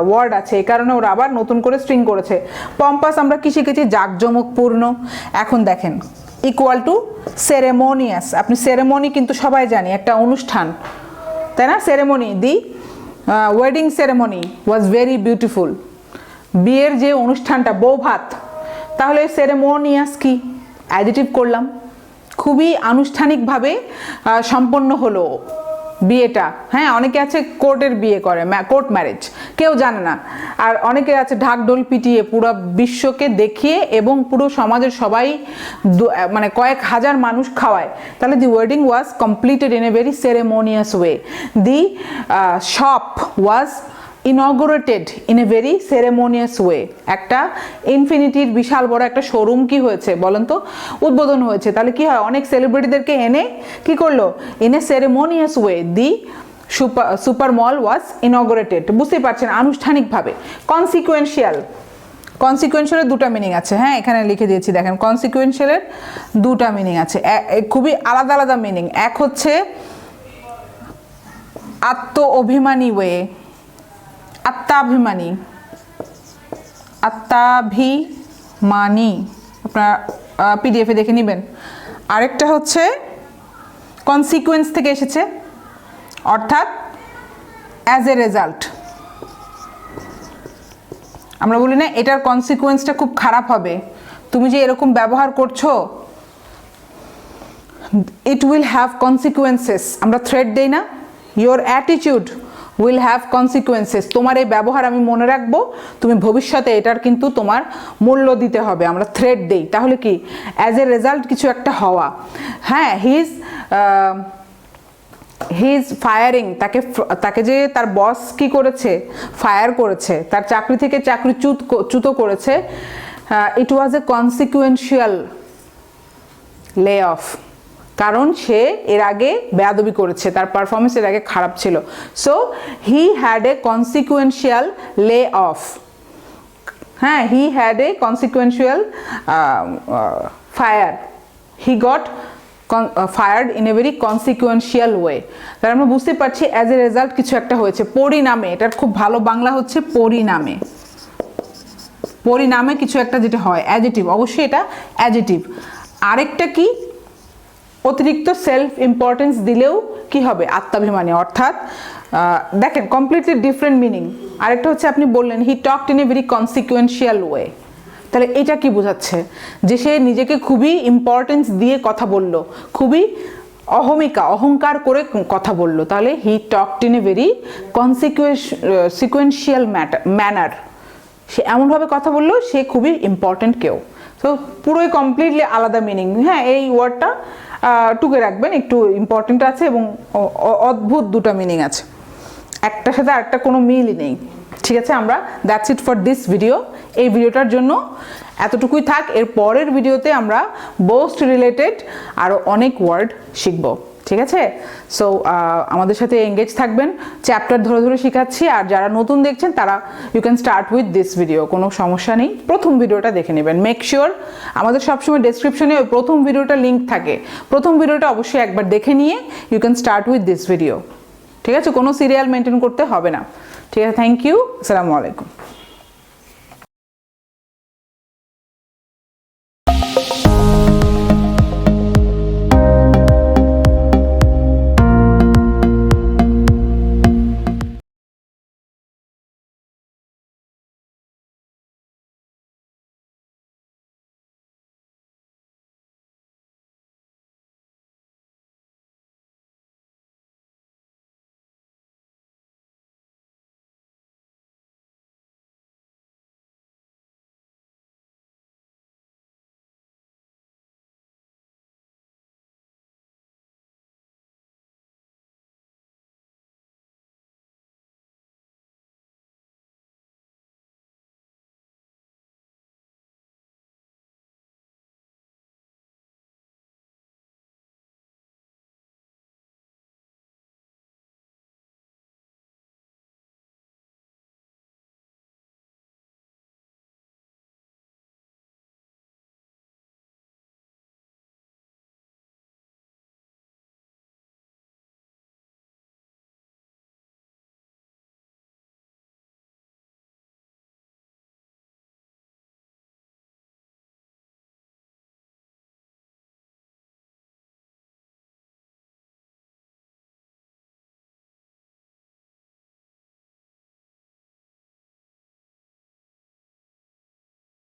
ওয়ার্ড আছে, এই কারণে ওরা আবার নতুন করে স্ট্রিং করেছে। পম্পাস আমরা কি শিখেছি? জাঁকজমকপূর্ণ। এখন দেখেন ইকুয়াল টু সেরেমোনিয়াস, আপনি সেরেমনি কিন্তু সবাই জানি একটা অনুষ্ঠান, তাই না? Ceremony, the wedding ceremony was very beautiful, বিয়ের যে অনুষ্ঠানটা, বৌভাত। তাহলে সেরেমোনিয়াস কি? অ্যাডিটিভ করলাম, খুবই আনুষ্ঠানিকভাবে সম্পন্ন হলো বিয়েটা। হ্যাঁ, অনেকে আছে কোর্টের বিয়ে করে, কোর্ট ম্যারেজ, কেউ জানে না। আর অনেকে আছে ঢাকঢোল পিটিয়ে পুরো বিশ্বকে দেখিয়ে এবং পুরো সমাজের সবাই মানে কয়েক হাজার মানুষ খাওয়ায়। তাহলে the wedding was completed in a very ceremonious way, the shop was inaugurated in a very ceremonious way. একটা ইনফিনিটির বিশাল বড় একটা শোরুম কি হয়েছে বলেন তো, উদ্বোধন হয়েছে। তাহলে কি হয়, অনেক সেলিব্রিটিদেরকে এনে কি করলো, in a ceremonious way the super mall was inaugurated. বুঝতেই পারছেন, আনুষ্ঠানিকভাবে। কনসিকুয়েন্সিয়ালের 2টা মিনিং আছে, হ্যাঁ এখানে লিখে দিয়েছি দেখেন, কনসিকুয়েন্সিয়ালের 2টা মিনিং আছে, খুবই আলাদা আলাদা মিনিং। এক হচ্ছে আত্ম অভিমানী ওয়ে, আত্মাভিমানী, আপনার পিডিএফে দেখে নেবেন। আরেকটা হচ্ছে কনসিকুয়েন্স থেকে এসেছে, অর্থাৎ অ্যাজ এ রেজাল্ট। আমরা বলি না এটার কনসিকুয়েন্সটা খুব খারাপ হবে, তুমি যে এরকম ব্যবহার করছো, ইট উইল হ্যাভ কনসিকুয়েন্সেস। আমরা থ্রেট দেই না, your attitude will have consequences, তোমার এই ব্যবহার আমি মনে রাখবো, তুমি ভবিষ্যতে এটার কিন্তু তোমার মূল্য দিতে হবে। আমরা থ্রেট দেই, তাহলে কি অ্যাজ এ রেজাল্ট কিছু একটা হওয়া। হ্যাঁ, হি ইজ ফায়ারিং, তাকে যে তার বস কি করেছে, ফায়ার করেছে, তার চাকরি থেকে চাকরিচ্যুত করেছে। ইট was A consequential lay of, কারণ সে এর আগে বেয়াদবি করেছে, তার পারফরমেন্স এর আগে খারাপ ছিল। So he had a consequential lay off. হ্যাঁ, he had a consequential fire, he got fired in a very consequential way. তাহলে আমরা বুঝতে পারছি অ্যাজ এ রেজাল্ট কিছু একটা হয়েছে, পরিণামে। এটার খুব ভালো বাংলা হচ্ছে পরিণামে। পরিণামে কিছু একটা যেটা হয়, অ্যাডজেক্টিভ, অবশ্যই এটা অ্যাডজেক্টিভ। আরেকটা কি, অতিরিক্ত সেলফ ইম্পর্টেন্স দিলেও কি হবে, আত্মাভিমানী। অর্থাৎ দেখেন কমপ্লিটলি ডিফারেন্ট মিনিং। আরেকটা হচ্ছে আপনি বললেন হি talked in a very consequential way. তাহলে এটা কি বোঝাচ্ছে, যে সে নিজেকে খুবই ইম্পর্টেন্স দিয়ে কথা বলল, খুবই অহংকার করে কথা বলল। তাহলে he talked in a very sequential manner, সে এমনভাবে কথা বললো সে খুবই ইম্পর্টেন্ট কেউ। তো পুরোই কমপ্লিটলি আলাদা মিনিং। হ্যাঁ, এই ওয়ার্ডটা টুকে রাখবেন, একটু ইম্পর্টেন্ট আছে এবং অদ্ভুত দুটো মিনিং আছে, একটার সাথে আরেকটা কোনো মিলই নেই। ঠিক আছে, আমরা that's it for this video. এই ভিডিওটার জন্য এতটুকুই থাক। এর পরের ভিডিওতে আমরা বোস্ট রিলেটেড আরও অনেক ওয়ার্ড শিখব। ঠিক আছে, সো আমাদের সাথে এঙ্গেজ থাকবেন, চ্যাপ্টার ধরে ধরে শেখাচ্ছি। আর যারা নতুন দেখছেন তারা you can start with this video, কোনো সমস্যা নেই। প্রথম ভিডিওটা দেখে নেবেন, মেক শিওর আমাদের সবসময় ডেসক্রিপশনে ওই প্রথম ভিডিওটা লিঙ্ক থাকে, প্রথম ভিডিওটা অবশ্যই একবার দেখে নিয়ে you can start with this video. ঠিক আছে, কোনো সিরিয়াল মেনটেন করতে হবে না। ঠিক আছে, থ্যাংক ইউ, আসসালামু আলাইকুম।